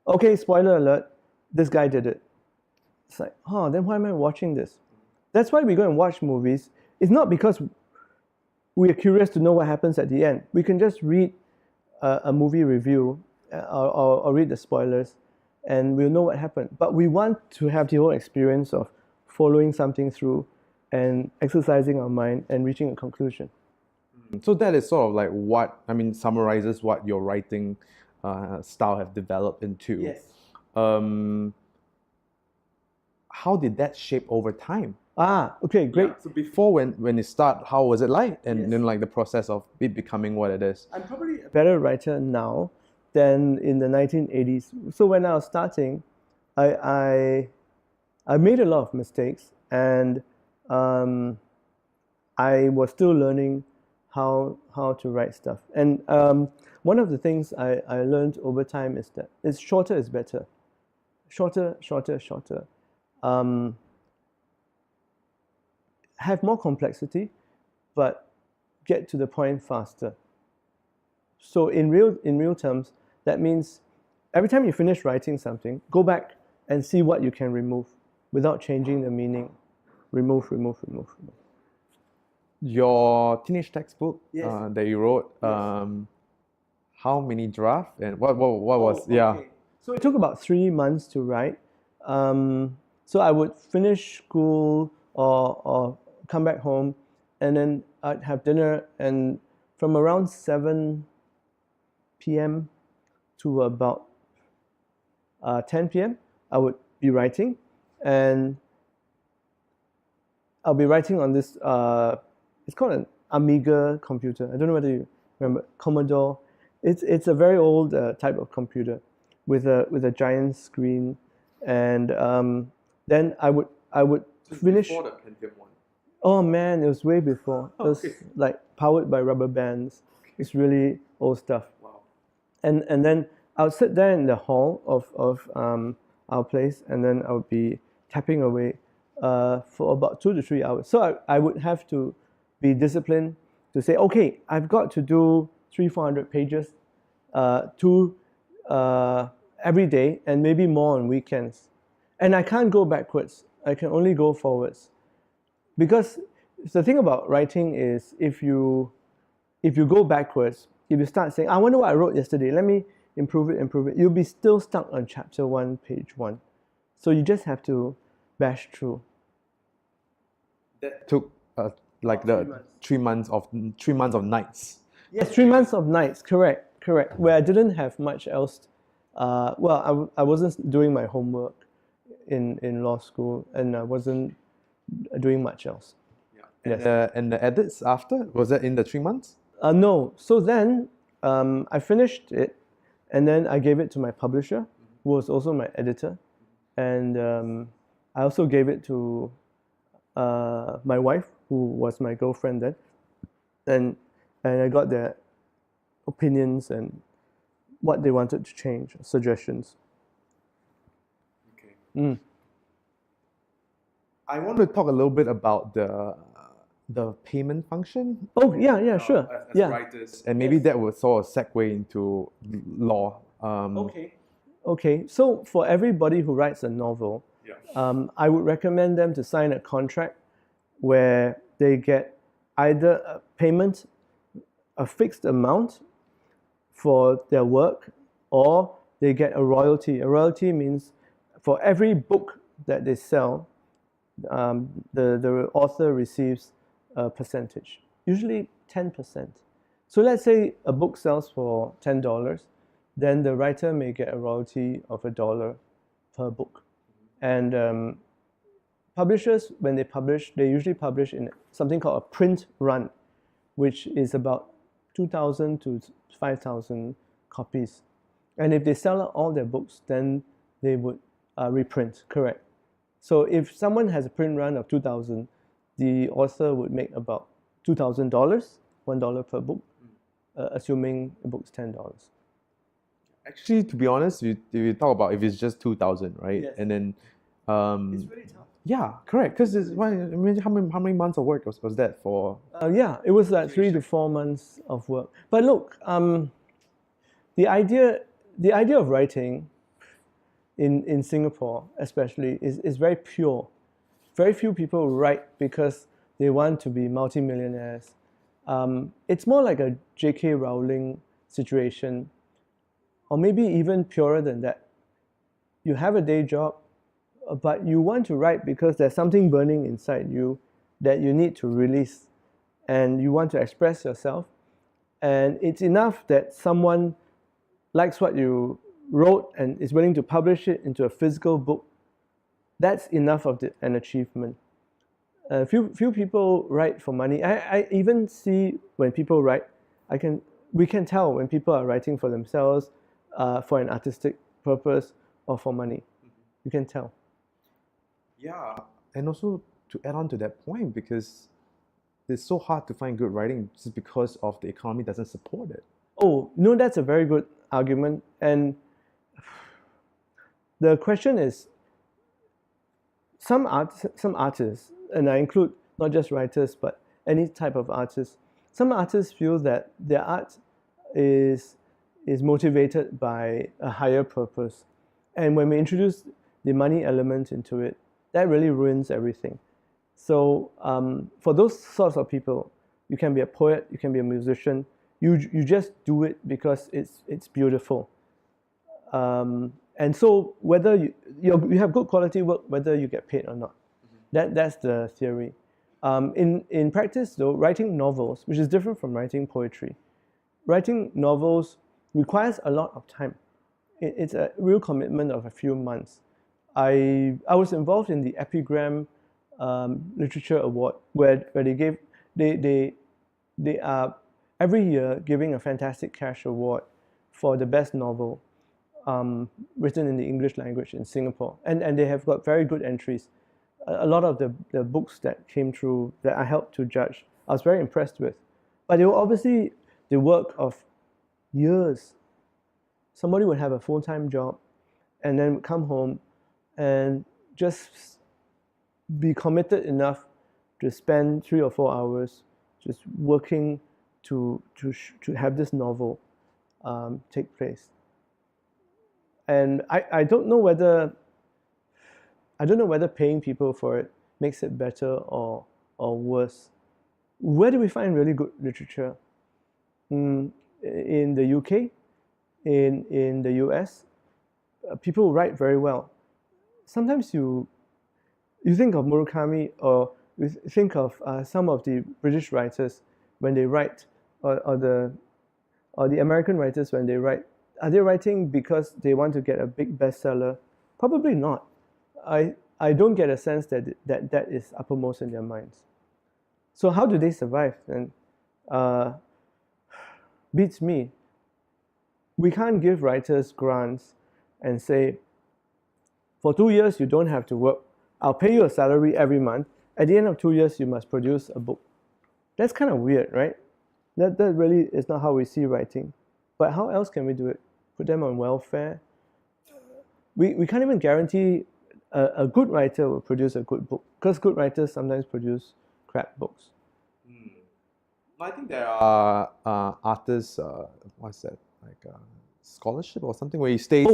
okay, spoiler alert, this guy did it. It's like, oh, then why am I watching this? That's why we go and watch movies. It's not because we're curious to know what happens at the end. We can just read a movie review or read the spoilers, and we'll know what happened. But we want to have the whole experience of following something through and exercising our mind and reaching a conclusion. So that is sort of like summarizes what your writing style have developed into. How did that shape over time? Okay, great. Yeah. So before when it started, how was it like? And then like the process of it becoming what it is. I'm probably a better writer now than in the 1980s. So when I was starting, I made a lot of mistakes, and I was still learning how to write stuff. And one of the things I learned over time is that shorter is better. Shorter. Have more complexity, but get to the point faster. So in real terms, that means every time you finish writing something, go back and see what you can remove. without changing the meaning. Remove, remove, remove, remove. Your teenage textbook Yes. that you wrote, how many draft and what was So it took about 3 months to write. So I would finish school or come back home, and then I'd have dinner, and from around 7 p.m. to about 10 p.m. I would be writing, and I'll be writing on this. It's called an Amiga computer. I don't know whether you remember Commodore. It's a very old type of computer with a giant screen, and then I would finish. Before the Pentium one. Oh man, it was way before. It was Okay. like powered by rubber bands. It's really old stuff. Wow. And then I would sit there in the hall of our place, and then I would be tapping away for about 2 to 3 hours. So I would have to be disciplined to say, okay, I've got to do 300-400 pages every day, and maybe more on weekends. And I can't go backwards. I can only go forwards. Because the thing about writing is if you go backwards, if you start saying, I wonder what I wrote yesterday, let me improve it, you'll be still stuck on chapter 1, page 1. So you just have to bash through. That took like the 3 months of 3 months of nights. Yes, 3 months of nights, correct. Where I didn't have much else. Well, I wasn't doing my homework in law school, and I wasn't doing much else. And the edits after, was that in the 3 months? No. So then I finished it, and then I gave it to my publisher, who was also my editor, and I also gave it to my wife, who was my girlfriend then, and I got their opinions and what they wanted to change, suggestions. Okay. I want to talk a little bit about the payment function. Oh yeah, sure. As Yeah. writers, and maybe that would sort of segue into law. Okay. So for everybody who writes a novel, I would recommend them to sign a contract where they get either a payment, a fixed amount for their work, or they get a royalty. A royalty means for every book that they sell, the author receives a percentage, usually 10%. So let's say a book sells for $10, then the writer may get a royalty of $1 per book. And publishers, when they publish, they usually publish in something called a print run, which is about 2,000 to 5,000 copies. And if they sell out all their books, then they would reprint, correct. So if someone has a print run of 2,000, the author would make about $2,000, $1 per book, assuming the book's $10. Actually, to be honest, you talk about if it's just 2,000, right? Yes. And then, It's really tough. yeah, correct. Because how many months of work was that for? Yeah, it was like 3 to 4 months of work. But look, the idea of writing in Singapore especially is very pure. Very few people write because they want to be multimillionaires. It's more like a J.K. Rowling situation, or maybe even purer than that. You have a day job, but you want to write because there's something burning inside you that you need to release, and you want to express yourself. And it's enough that someone likes what you wrote and is willing to publish it into a physical book. That's enough of an achievement. Few people write for money. I even see when people write, we can tell when people are writing for themselves, for an artistic purpose, or for money. You can tell. Yeah, and also to add on to that point, because it's so hard to find good writing just because of the economy doesn't support it. Oh, no, that's a very good argument. And the question is, some artists, and I include not just writers, but any type of artist, some artists feel that their art is motivated by a higher purpose. And when we introduce the money element into it, that really ruins everything. So for those sorts of people, you can be a poet, you can be a musician. You just do it because it's beautiful. And so whether you have good quality work, whether you get paid or not, that's the theory. In practice, though, writing novels, which is different from writing poetry, writing novels requires a lot of time. It's a real commitment of a few months. I was involved in the Epigram Literature Award, where they are every year giving a fantastic cash award for the best novel written in the English language in Singapore, and they have got very good entries. A lot of the books that came through that I helped to judge, I was very impressed with. But they were obviously the work of years. Somebody would have a full-time job and then would come home and just be committed enough to spend 3 or 4 hours just working to have this novel take place. And I don't know whether paying people for it makes it better or worse. Where do we find really good literature? In the UK, in the US, people write very well. Sometimes you think of Murakami or you think of some of the British writers when they write, or the American writers when they write. Are they writing because they want to get a big bestseller? Probably not. I don't get a sense that is uppermost in their minds. So how do they survive then? Beats me. We can't give writers grants and say, for 2 years you don't have to work. I'll pay you a salary every month. At the end of 2 years you must produce a book. That's kind of weird, right? That really is not how we see writing. But how else can we do it? Put them on welfare? We can't even guarantee a good writer will produce a good book, because good writers sometimes produce crap books. I think there are artists, what's that, like scholarship or something where he stays.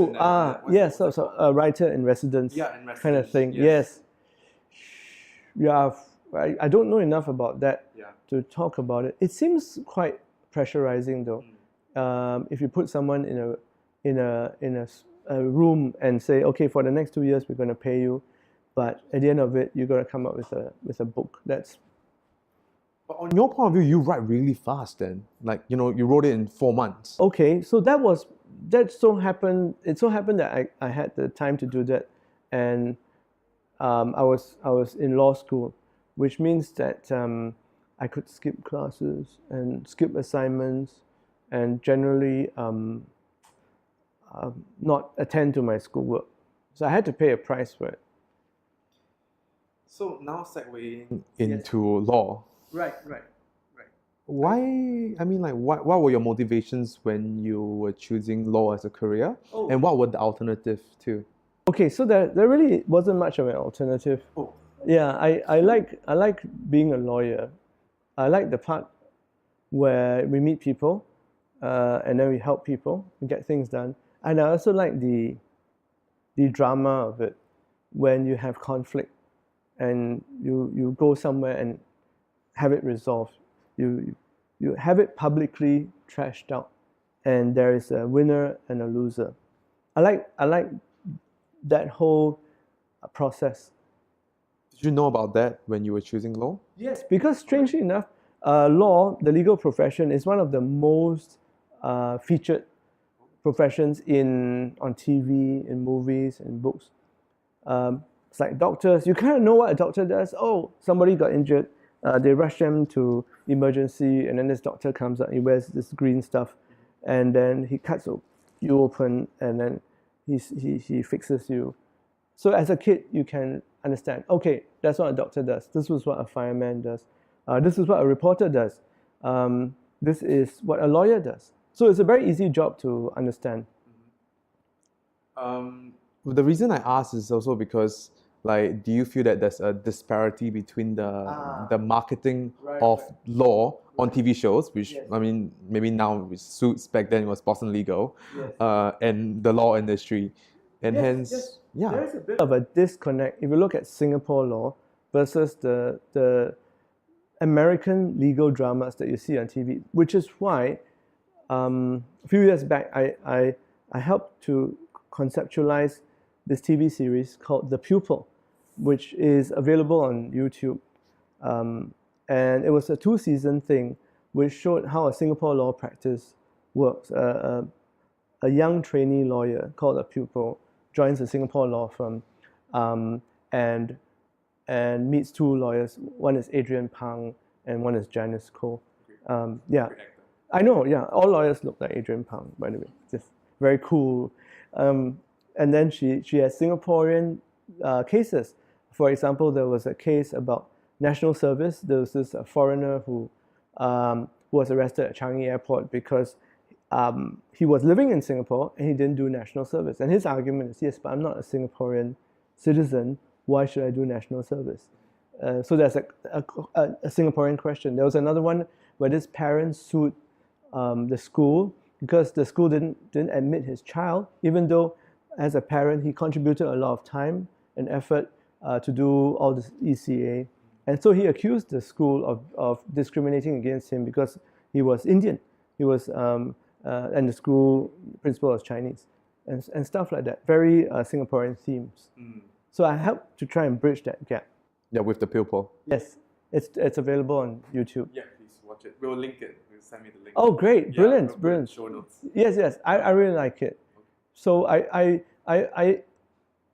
Yes, so a writer in residence, kind of thing. Yes. Yeah, I don't know enough about that to talk about it. It seems quite pressurizing, though. If you put someone in a room and say, okay, for the next 2 years we're going to pay you, but at the end of it you're going to come up with a book. But on your point of view, you write really fast then. Like, you wrote it in 4 months. Okay, so it so happened that I had the time to do that, and I was in law school, which means that I could skip classes and skip assignments and generally not attend to my schoolwork. So I had to pay a price for it. So now segueing into law. Right. Why, what were your motivations when you were choosing law as a career? And what were the alternative too? Okay, so there really wasn't much of an alternative. Yeah, I like being a lawyer. I like the part where we meet people and then we help people and get things done. And I also like the drama of it, when you have conflict and you go somewhere and have it resolved. You have it publicly trashed out, and there is a winner and a loser. I like that whole process. Did you know about that when you were choosing law? Yes, because strangely enough, law, the legal profession, is one of the most featured professions on TV, in movies, in books. It's like doctors. You kind of know what a doctor does. Oh, somebody got injured. They rush them to emergency, and then this doctor comes up. He wears this green stuff, and then he cuts you open, and then he fixes you. So as a kid, you can understand. Okay, that's what a doctor does. This is what a fireman does. This is what a reporter does. This is what a lawyer does. So it's a very easy job to understand. The reason I ask is also because, do you feel that there's a disparity between the marketing of law on TV shows, which, maybe now with Suits, back then it was Boston Legal, and the law industry, and Yeah. There's a bit of a disconnect if you look at Singapore law versus the American legal dramas that you see on TV, which is why a few years back I helped to conceptualize this TV series called The Pupil, which is available on YouTube. And it was a 2-season thing which showed how a Singapore law practice works. A young trainee lawyer called a pupil joins a Singapore law firm and meets 2 lawyers. One is Adrian Pang and one is Janice Koh. Yeah, I know. Yeah, all lawyers look like Adrian Pang, by the way. Just very cool. And then she has Singaporean cases. For example, there was a case about national service. There was this foreigner who was arrested at Changi Airport because he was living in Singapore and he didn't do national service. And his argument is, yes, but I'm not a Singaporean citizen. Why should I do national service? So there's a Singaporean question. There was another one where this parent sued the school because the school didn't admit his child, even though as a parent he contributed a lot of time and effort to do all this ECA. And so he accused the school of discriminating against him because he was Indian. He was, and the school principal was Chinese, and stuff like that. Very Singaporean themes. So I helped to try and bridge that gap. Yeah, with The Pupil. Yes, it's available on YouTube. Yeah, please watch it. We'll link it. We'll send me the link. Oh, great! Yeah, Brilliant, we'll put brilliant. show notes. Yes, I really like it. So I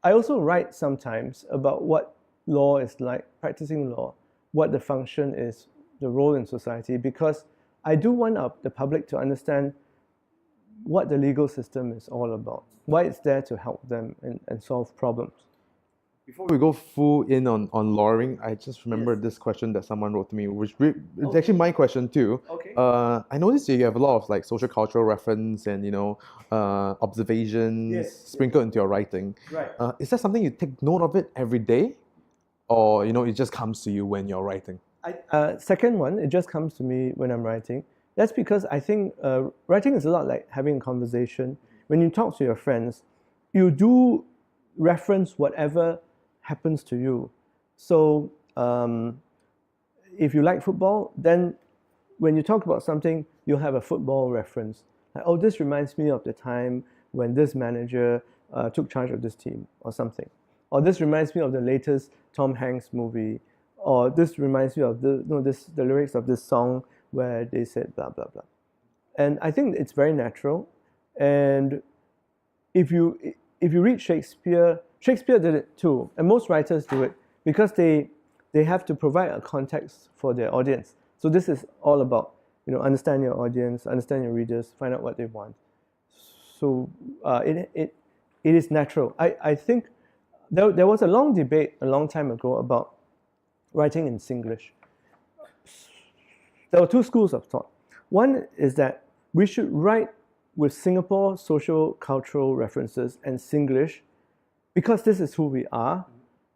also write sometimes about what law is like, practicing law, what the function is, the role in society, because I do want the public to understand what the legal system is all about, why it's there to help them and solve problems. Before we go full in on lawyering, I just remembered this question that someone wrote to me, which it's actually my question too. Okay. I noticed that you have a lot of like social cultural reference and observations sprinkled into your writing. Right. Is that something you take note of it every day, or it just comes to you when you're writing? Second one, it just comes to me when I'm writing. That's because I think writing is a lot like having a conversation. When you talk to your friends, you do reference whatever happens to you. So if you like football, then when you talk about something, you'll have a football reference. Like, oh, this reminds me of the time when this manager took charge of this team or something. Or this reminds me of the latest Tom Hanks movie. Or this reminds me of the lyrics of this song where they said blah, blah, blah. And I think it's very natural. And if you read Shakespeare did it too, and most writers do it because they have to provide a context for their audience. So this is all about understand your audience, understand your readers, find out what they want. So it is natural. I think there was a long debate a long time ago about writing in Singlish. There were 2 schools of thought. One is that we should write with Singapore social cultural references and Singlish because this is who we are.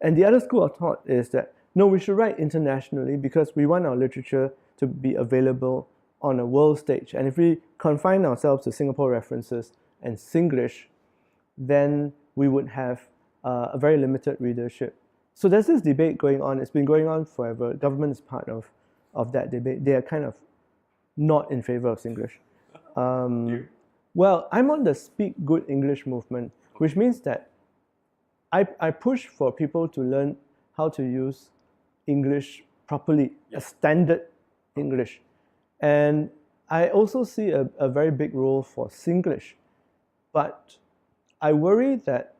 And the other school of thought is that no, we should write internationally because we want our literature to be available on a world stage. And if we confine ourselves to Singapore references and Singlish, then we would have a very limited readership. So there's this debate going on. It's been going on forever. Government is part of that debate. They are kind of not in favor of Singlish. Well, I'm on the Speak Good English movement, which means that I push for people to learn how to use English properly, a standard English. And I also see a very big role for Singlish. But I worry that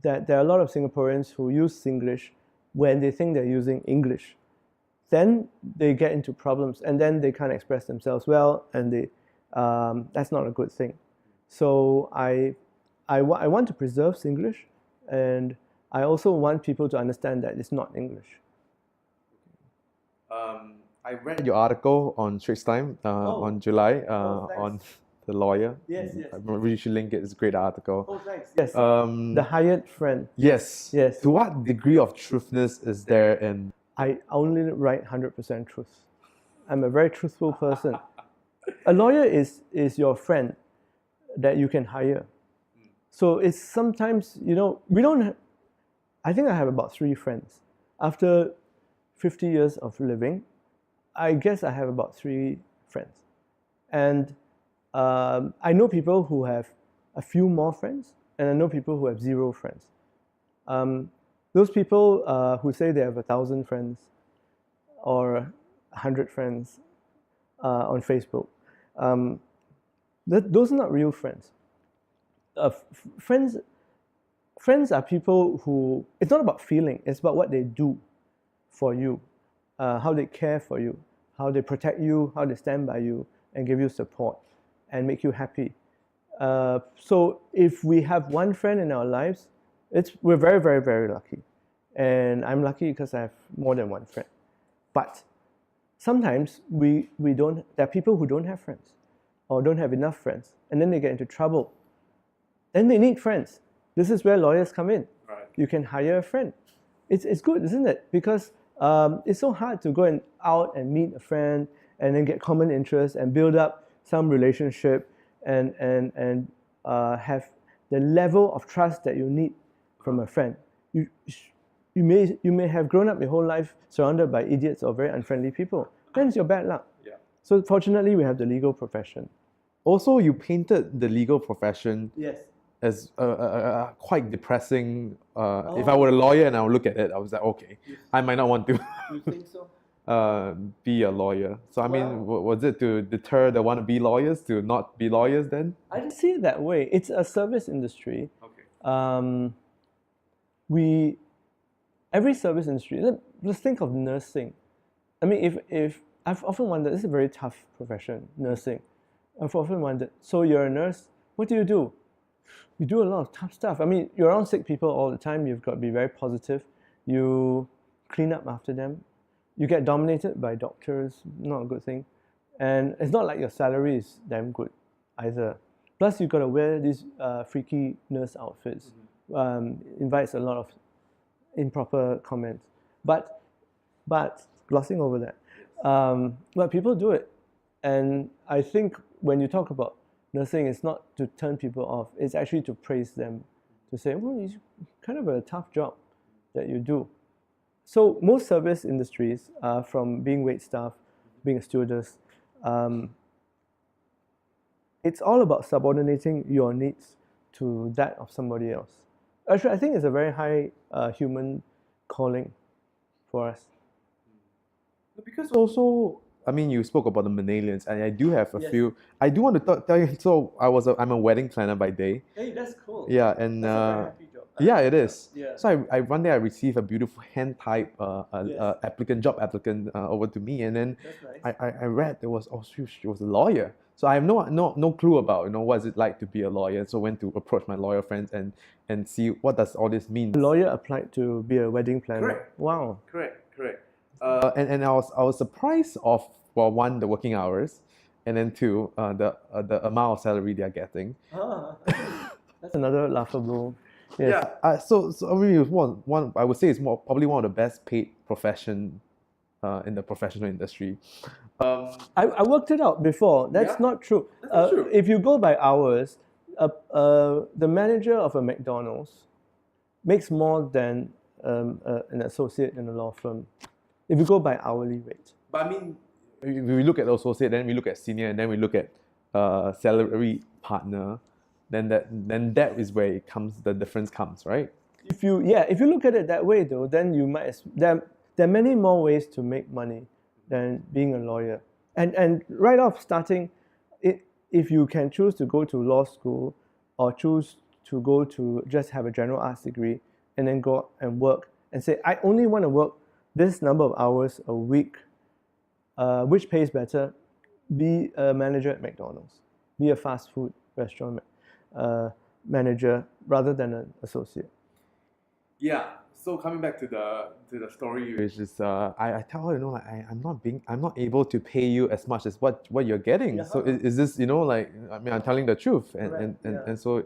there are a lot of Singaporeans who use Singlish when they think they're using English. Then they get into problems and then they can't express themselves well, and that's not a good thing. So I want to preserve Singlish, and I also want people to understand that it's not English. I read your article on Straits Times on July on the lawyer. Yes. We should link it. It's a great article. Oh, thanks. Yes. The hired friend. Yes. Yes. To what degree of truthness is there in? I only write 100% truth. I'm a very truthful person. A lawyer is your friend that you can hire. So it's sometimes, we don't. I think I have about 3 friends. After 50 years of living, I guess I have about 3 friends. And I know people who have a few more friends, and I know people who have 0 friends. Those people who say they have 1,000 friends or 100 friends on Facebook, those are not real friends. Friends are people who, it's not about feeling, it's about what they do for you, how they care for you, how they protect you, how they stand by you and give you support and make you happy. So if we have one friend in our lives, we're very, very, very lucky. And I'm lucky because I have more than one friend. But sometimes we don't, there are people who don't have friends or don't have enough friends, and then they get into trouble. Then they need friends. This is where lawyers come in. Right. You can hire a friend. It's good, isn't it? Because it's so hard to go out and meet a friend and then get common interests and build up some relationship and have the level of trust that you need from a friend. You may have grown up your whole life surrounded by idiots or very unfriendly people. Then it's your bad luck. Yeah. So fortunately, we have the legal profession. Also, you painted the legal profession Yes. as quite depressing. If I were a lawyer and I would look at it, I was like, okay, I might not want to You think so? be a lawyer. So I mean, Well- was it to deter the wannabe lawyers to not be lawyers then? I don't see it that way. It's a service industry. Okay. Every service industry. Let's think of nursing. I mean, if I've often wondered, this is a very tough profession, nursing. I've often wondered, so you're a nurse, what do? You do a lot of tough stuff. I mean, you're around sick people all the time. You've got to be very positive. You clean up after them. You get dominated by doctors, not a good thing. And it's not like your salary is damn good either. Plus, you've got to wear these freaky nurse outfits. Invites a lot of improper comments. But glossing over that, but people do it. And I think when you talk about nursing, it's not to turn people off. It's actually to praise them, to say, well, it's kind of a tough job that you do. So most service industries, from being wait staff, being a stewardess, it's all about subordinating your needs to that of somebody else. Actually, I think it's a very high human calling for us. Because also, I mean, you spoke about the Manalians, and I do have a Yes. few. I do want to tell you. So I'm a wedding planner by day. Hey, that's cool. Yeah, and happy job. yeah, it is. Yeah. So I one day I received a beautiful hand type Yes. job applicant over to me, and then That's nice. I read there was she was a lawyer. So I have no clue about what is it like to be a lawyer. So I went to approach my lawyer friends and see what does all this mean. A lawyer applied to be a wedding planner. Correct. Wow. Correct. And I was surprised of, well, one, the working hours, and then two, the amount of salary they are getting. That's another laughable. Yes. Yeah. So I mean, it's one I would say it's probably one of the best paid profession in the professional industry. I worked it out before. That's Yeah? not true. That's not true. If you go by hours, the manager of a McDonald's makes more than an associate in a law firm. If you go by hourly rate. But I mean, we look at associate, then we look at senior, and then we look at salary partner. Then that is where the difference comes, right? If you look at it that way though, then you might there are many more ways to make money than being a lawyer. And right off starting, if you can choose to go to law school or choose to go to just have a general arts degree and then go and work and say, I only want to work this number of hours a week, which pays better, be a manager at McDonald's, be a fast food restaurant manager rather than an associate. Yeah. So coming back to the story, which is I tell her, like I'm not able to pay you as much as what you're getting. Yeah. So is this, like, I mean, I'm telling the truth, and Correct, and so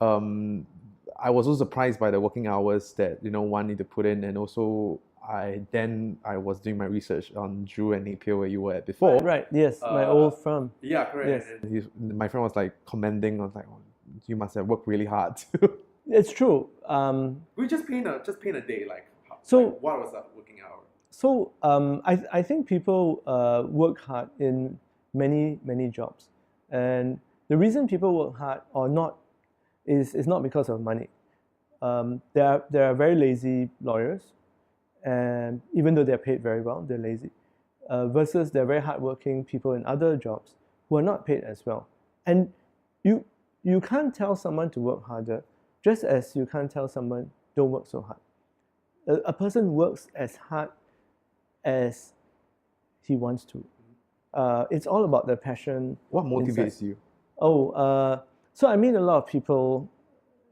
I was also surprised by the working hours that one need to put in, and also I was doing my research on Drew and Napier where you were at before. Right, yes, my old firm. Yeah, correct. Yes. And my friend was like commending. I was like, oh, you must have worked really hard too. It's true. We just paint a day like So- what was that working hour? So I think people work hard in many jobs, and the reason people work hard or not is not because of money. There are very lazy lawyers, and even though they're paid very well, they're lazy. Versus there are very hardworking people in other jobs who are not paid as well. And you can't tell someone to work harder, just as you can't tell someone don't work so hard. A person works as hard as he wants to. It's all about the passion. What motivates inside. you? So I meet a lot of people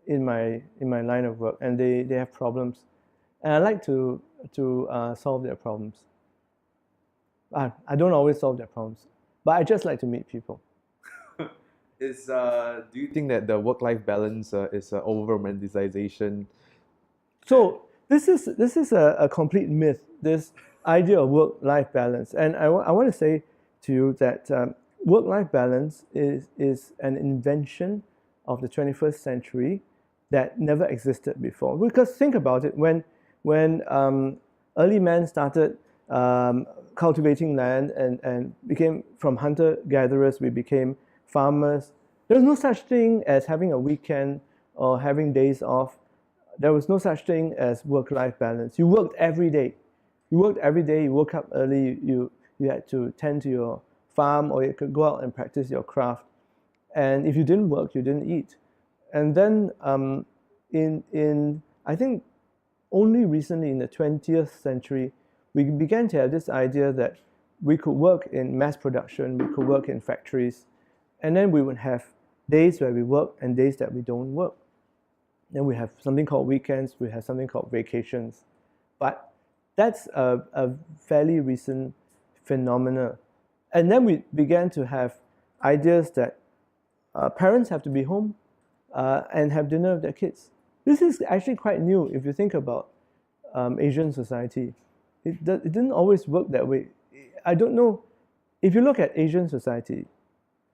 in my line of work, and they have problems, and I like to solve their problems. I don't always solve their problems, but I just like to meet people. Do you think that the work-life balance is over romanticization? So this is a complete myth. This idea of work-life balance, and I want to say to you that work-life balance is an invention of the 21st century that never existed before. Because think about it, when early man started cultivating land and became from hunter-gatherers, we became farmers. There was no such thing as having a weekend or having days off. There was no such thing as work-life balance. You worked every day. You woke up early, you had to tend to your farm, or you could go out and practice your craft. And if you didn't work, you didn't eat. And then in I think only recently in the 20th century, we began to have this idea that we could work in mass production, we could work in factories, and then we would have days where we work and days that we don't work. Then we have something called weekends, we have something called vacations. But that's a fairly recent phenomena. And then we began to have ideas that parents have to be home and have dinner with their kids. This is actually quite new if you think about Asian society. It didn't always work that way. I don't know. If you look at Asian society,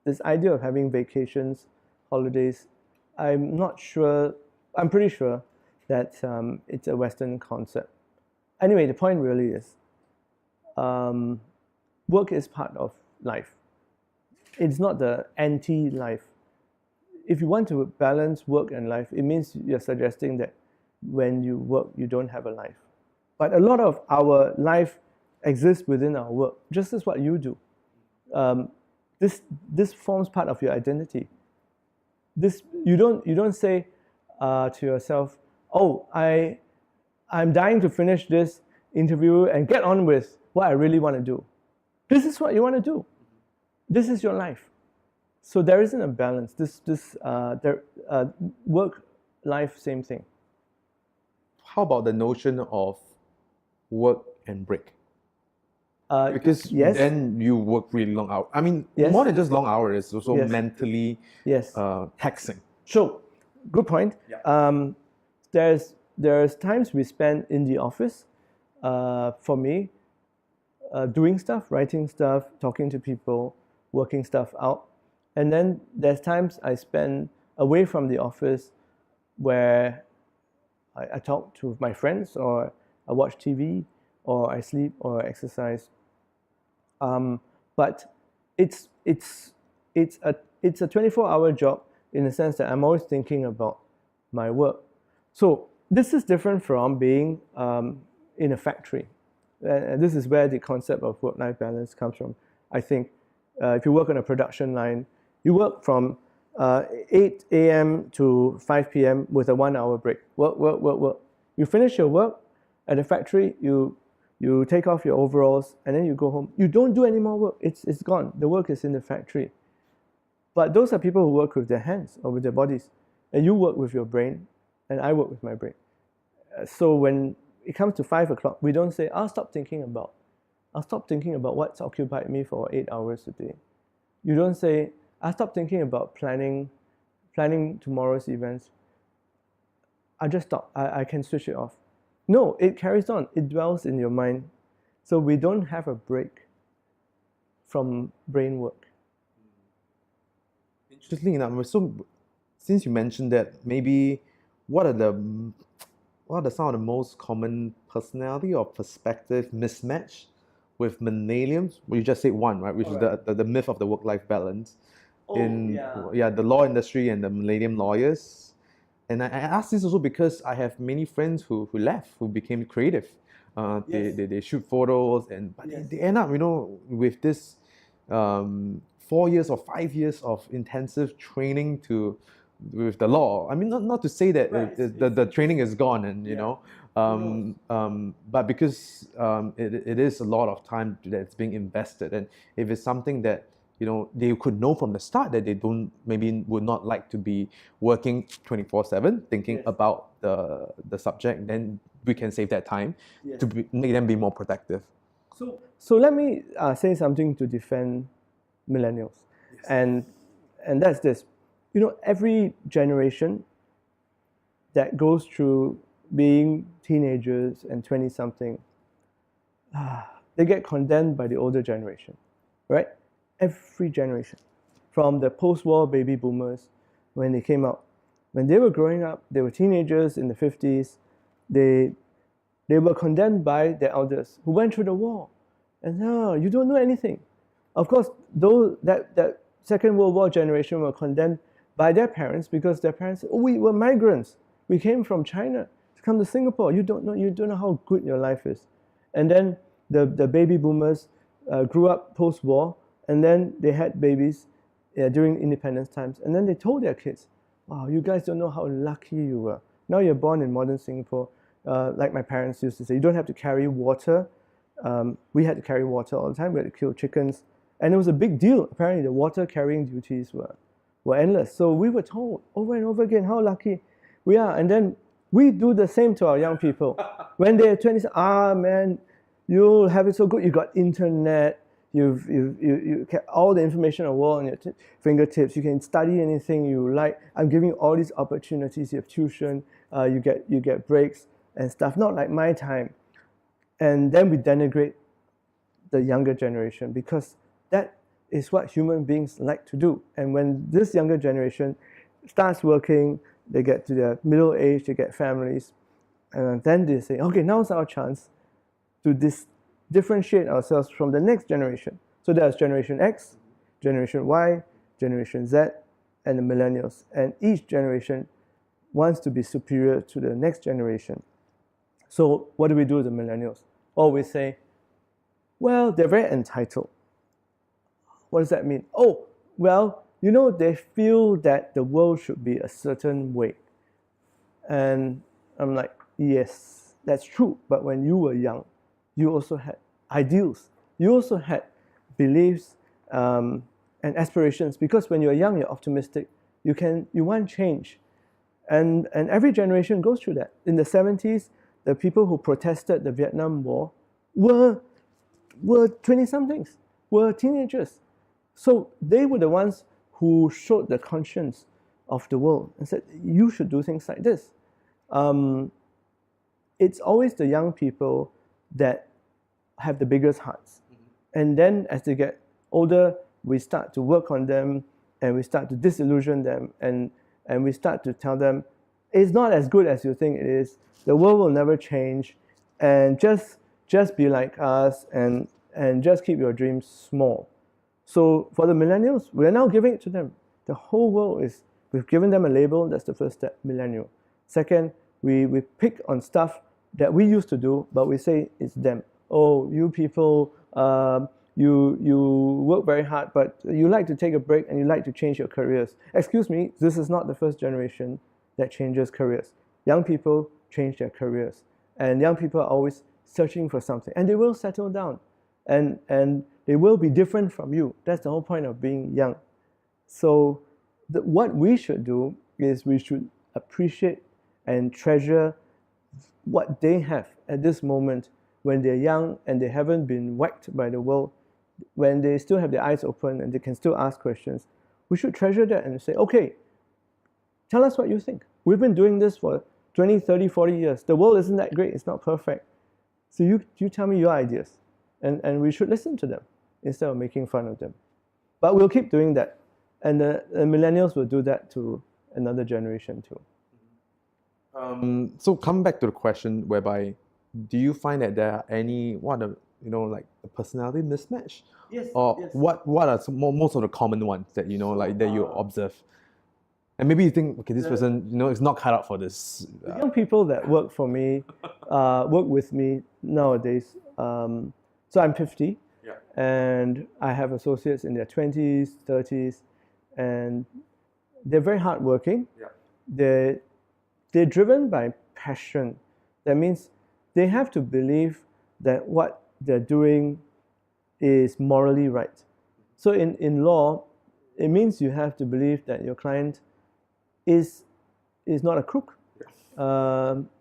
this idea of having vacations, holidays, I'm pretty sure that it's a Western concept. Anyway, the point really is work is part of life. It's not the anti-life. If you want to balance work and life, it means you're suggesting that when you work, you don't have a life. But a lot of our life exists within our work, just as what you do. This forms part of your identity. You don't say to yourself, "Oh, I'm dying to finish this interview and get on with what I really want to do." This is what you want to do. This is your life. So there isn't a balance. Work, life, same thing. How about the notion of work and break? Because yes. then you work really long hours. I mean, Yes. more than just long hours, it's also Yes. mentally Yes. taxing. So, good point. Yeah. There's times we spend in the office. For me, doing stuff, writing stuff, talking to people, working stuff out. And then there's times I spend away from the office where I talk to my friends, or I watch TV, or I sleep, or I exercise. But it's a 24-hour job in the sense that I'm always thinking about my work. So this is different from being in a factory. And this is where the concept of work-life balance comes from. I think if you work on a production line, you work from 8 a.m. to 5 p.m. with a 1-hour break. Work. You finish your work at the factory, you take off your overalls, and then you go home. You don't do any more work. It's gone. The work is in the factory. But those are people who work with their hands or with their bodies. And you work with your brain, and I work with my brain. So when it comes to 5 o'clock, we don't say, I'll stop thinking about what's occupied me for 8 hours a day. You don't say, I'll stop thinking about planning tomorrow's events. I just stop. I can switch it off. No, it carries on. It dwells in your mind. So we don't have a break from brain work. Interestingly enough, so since you mentioned that, maybe what are the what are some of the most common personality or perspective mismatch with millennials? Well, you just said one, right? Which is the myth of the work-life balance in the law industry and the millennium lawyers. And I ask this also because I have many friends who left, who became creative. They shoot photos, but they end up, with this 4 years or 5 years of intensive training with the law. I mean, not to say that the training is gone, and but because it is a lot of time that's being invested, and if it's something that they could know from the start that they would not like to be working 24/7 thinking about the subject, then we can save that time to make them be more protective. So let me say something to defend millennials, and that's this. Every generation that goes through being teenagers and 20-something, they get condemned by the older generation, right? Every generation, from the post-war baby boomers, when they came out, when they were growing up, they were teenagers in the 50s, they were condemned by their elders who went through the war. And no, you don't know anything. Of course, though that Second World War generation were condemned by their parents because their parents said, we were migrants. We came from China to come to Singapore. You don't know how good your life is. And then the baby boomers grew up post-war, and then they had babies during independence times. And then they told their kids, wow, you guys don't know how lucky you were. Now you're born in modern Singapore. Like my parents used to say, you don't have to carry water. We had to carry water all the time. We had to kill chickens. And it was a big deal. Apparently, the water carrying duties were endless. So we were told over and over again how lucky we are. And then we do the same to our young people. When they're 20, man, you'll have it so good. You got internet. You get all the information in the world on your fingertips. You can study anything you like. I'm giving you all these opportunities. You have tuition. You get breaks and stuff. Not like my time. And then we denigrate the younger generation because that is what human beings like to do. And when this younger generation starts working, they get to their middle age, they get families, and then they say, okay, now's our chance to differentiate ourselves from the next generation. So there's Generation X, Generation Y, Generation Z, and the millennials. And each generation wants to be superior to the next generation. So what do we do with the millennials? Or we say, well, they're very entitled. What does that mean? Oh, well, they feel that the world should be a certain way. And I'm like, yes, that's true. But when you were young, you also had ideals. You also had beliefs and aspirations. Because when you're young, you're optimistic. You want change. And every generation goes through that. In the 70s, the people who protested the Vietnam War were 20-somethings, were teenagers. So they were the ones who showed the conscience of the world and said, you should do things like this. It's always the young people that have the biggest hearts. And then as they get older, we start to work on them and we start to disillusion them and we start to tell them, it's not as good as you think it is. The world will never change, and just be like us and just keep your dreams small. So for the millennials, we are now giving it to them. The whole world we've given them a label. That's the first step, millennial. Second, we pick on stuff that we used to do, but we say it's them. Oh, you people, you work very hard, but you like to take a break and you like to change your careers. Excuse me, this is not the first generation that changes careers. Young people change their careers, and young people are always searching for something, and they will settle down, and they will be different from you. That's the whole point of being young. So what we should do is we should appreciate and treasure what they have at this moment when they're young and they haven't been whacked by the world, when they still have their eyes open and they can still ask questions. We should treasure that and say, okay, tell us what you think. We've been doing this for 20, 30, 40 years. The world isn't that great. It's not perfect. So you tell me your ideas. And we should listen to them instead of making fun of them. But we'll keep doing that. And the millennials will do that to another generation too. So coming back to the question, whereby, do you find that there are any like a personality mismatch, Yes. or what are most of the common ones that like that you observe, and maybe you think, okay, this person is not cut out for this. The young people that work for me, work with me nowadays. So I'm 50, and I have associates in their 20s, 30s, and they're very hardworking. They're driven by passion. That means they have to believe that what they're doing is morally right. So in law, it means you have to believe that your client is not a crook,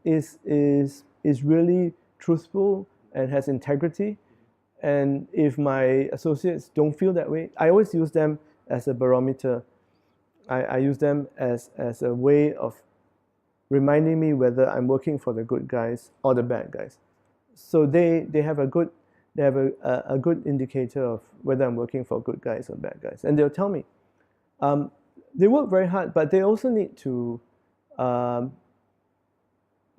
is really truthful and has integrity. And if my associates don't feel that way, I always use them as a barometer. I use them as a way of reminding me whether I'm working for the good guys or the bad guys. So they have a good indicator of whether I'm working for good guys or bad guys, and they'll tell me. They work very hard, but they also need to.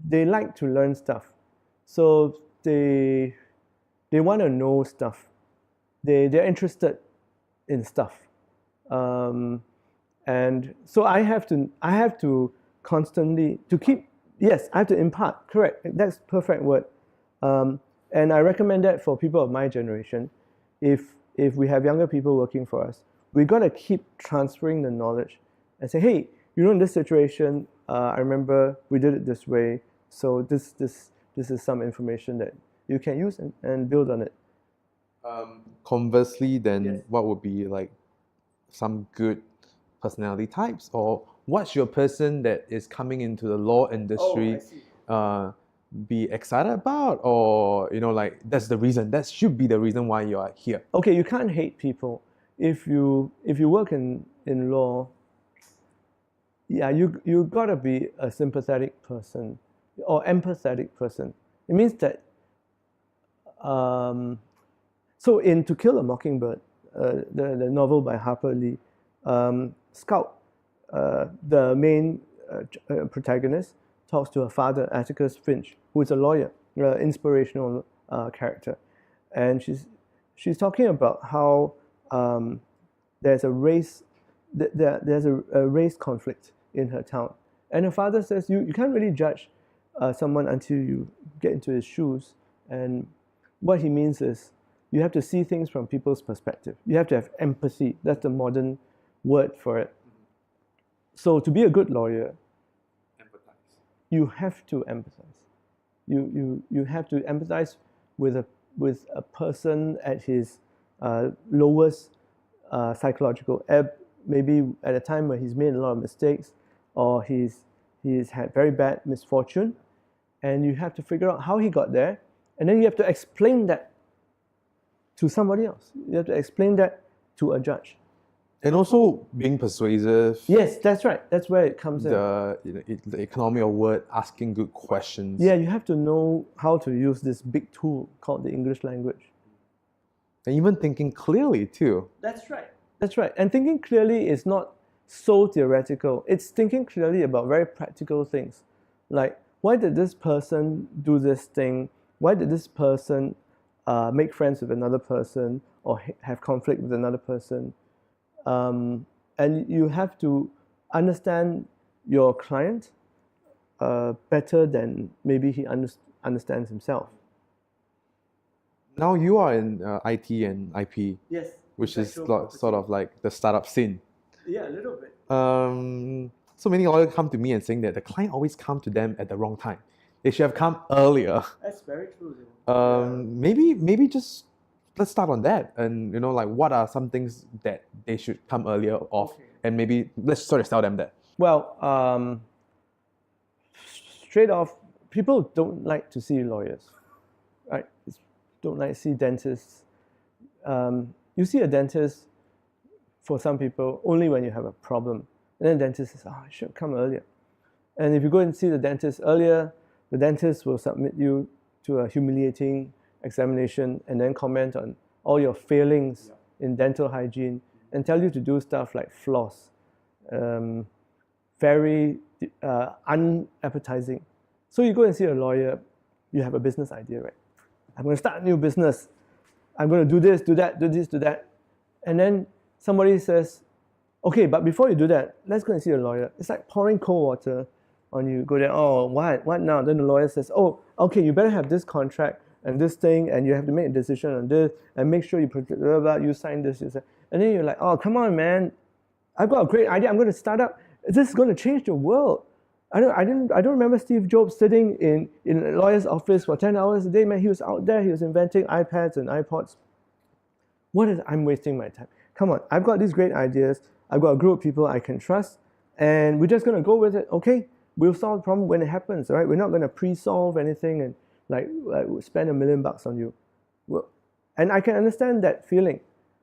They like to learn stuff, so they want to know stuff. They're interested in stuff, and so I have to constantly to keep. Yes, I have to impart. Correct. That's perfect word. And I recommend that for people of my generation. If we have younger people working for us, we got to keep transferring the knowledge and say, hey, in this situation, I remember we did it this way. So this is some information that you can use and build on it. Conversely, then what would be like some good personality types, or what's your person that is coming into the law industry be excited about, or like that's the reason, that should be the reason why you are here? Okay, you can't hate people. If you work in law, yeah, you gotta be a sympathetic person or empathetic person. It means that so in To Kill a Mockingbird, the novel by Harper Lee, Scout, the main protagonist, talks to her father, Atticus Finch, who is a lawyer, inspirational character, and she's talking about how there's a race conflict in her town, and her father says you can't really judge someone until you get into his shoes, and what he means is you have to see things from people's perspective. You have to have empathy. That's the modern word for it. So to be a good lawyer, you have to empathize. You have to empathize with a person at his lowest psychological ebb, maybe at a time where he's made a lot of mistakes, or he's had very bad misfortune, and you have to figure out how he got there, and then you have to explain that to somebody else. You have to explain that to a judge. And also being persuasive. Yes, that's right. That's where it comes in. The economy of word, asking good questions. Yeah, you have to know how to use this big tool called the English language. And even thinking clearly too. That's right. That's right. And thinking clearly is not so theoretical. It's thinking clearly about very practical things. Like, why did this person do this thing? Why did this person make friends with another person or have conflict with another person? And you have to understand your client better than maybe he understands himself. Now you are in IT and IP, Yes, which is sort of like the startup scene. Yeah, a little bit. So many lawyers come to me and saying that the client always come to them at the wrong time. They should have come earlier. That's very true. Maybe just let's start on that, and like what are some things that they should come earlier of, and maybe let's sort of tell them that. Well, straight off, people don't like to see lawyers, right? Don't like to see dentists. You see a dentist, for some people, only when you have a problem. And then the dentist says, I should come earlier. And if you go and see the dentist earlier, the dentist will submit you to a humiliating examination and then comment on all your failings in dental hygiene and tell you to do stuff like floss. very unappetizing. So you go and see a lawyer, you have a business idea, right? I'm going to start a new business. I'm going to do this, do that, do this, do that. And then somebody says, okay, but before you do that, let's go and see a lawyer. It's like pouring cold water on you. Go there, oh, what now? Then the lawyer says, oh, okay, you better have this contract and this thing, and you have to make a decision on this, and make sure you protect, blah, blah, you sign this, you sign. And then you're like, oh, come on, man. I've got a great idea. I'm going to start up. This is going to change the world. I don't remember Steve Jobs sitting in a lawyer's office for 10 hours a day. Man, he was out there. He was inventing iPads and iPods. I'm wasting my time. Come on, I've got these great ideas. I've got a group of people I can trust, and we're just going to go with it. Okay, we'll solve the problem when it happens, right? We're not going to pre-solve anything and like spend $1 million on you. Well, and I can understand that feeling,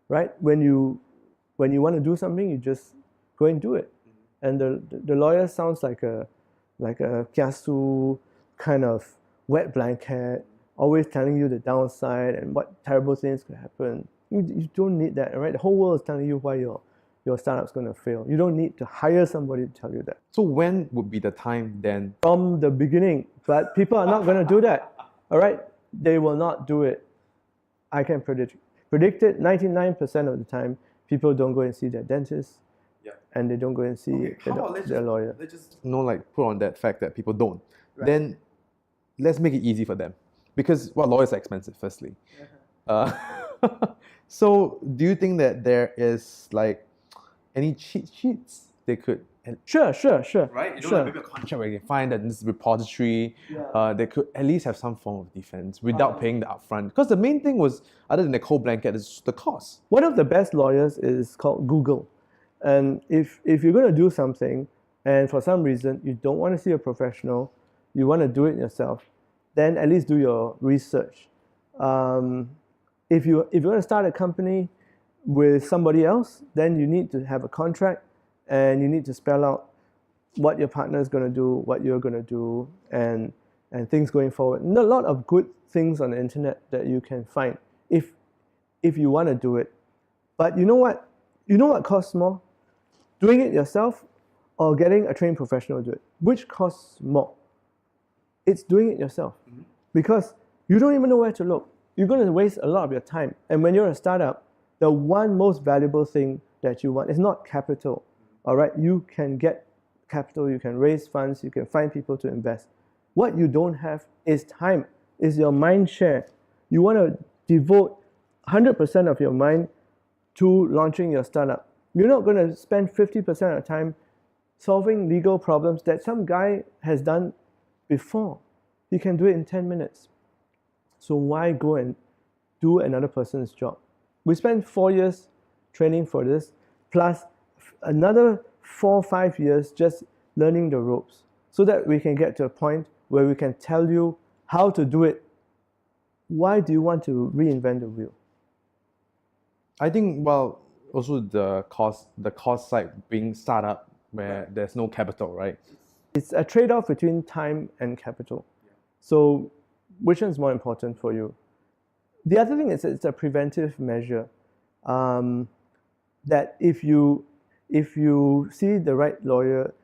right? When you want to do something, you just go and do it. And the lawyer sounds like a kiasu kind of wet blanket, always telling you the downside and what terrible things could happen. You don't need that, right? The whole world is telling you why your startup's going to fail. You don't need to hire somebody to tell you that. So when would be the time then? From the beginning, but people are not going to do that, all right? They will not do it. I can predict it 99% of the time. People don't go and see their dentist. And they don't go and see their lawyer. Let's just put on that fact that people don't. Right. Then let's make it easy for them, because lawyers are expensive. Firstly, so do you think that there is any cheat sheets they could? Sure. Right, maybe a contract where you can find that in this repository, they could at least have some form of defense without paying the upfront. Because the main thing was, other than the cold blanket, is the cost. One of the best lawyers is called Google. And if you're going to do something, and for some reason you don't want to see a professional, you want to do it yourself, then at least do your research. If you want to start a company with somebody else, then you need to have a contract, and you need to spell out what your partner is going to do, what you're going to do, and things going forward. And a lot of good things on the internet that you can find if you want to do it. But you know what? You know what costs more? Doing it yourself or getting a trained professional to do it? Which costs more? It's doing it yourself. Mm-hmm. Because you don't even know where to look. You're going to waste a lot of your time. And when you're a startup, the one most valuable thing that you want is not capital. All right? You can get capital, you can raise funds, you can find people to invest. What you don't have is time, is your mind share. You want to devote 100% of your mind to launching your startup. You're not going to spend 50% of the time solving legal problems that some guy has done before. He can do it in 10 minutes. So why go and do another person's job? We spent 4 years training for this, plus another 4 or 5 years just learning the ropes, so that we can get to a point where we can tell you how to do it. Why do you want to reinvent the wheel? I think, also the cost side being startup where there's no capital, right? It's a trade-off between time and capital. So which one is more important for you? The other thing is it's a preventive measure, that if you see the right lawyer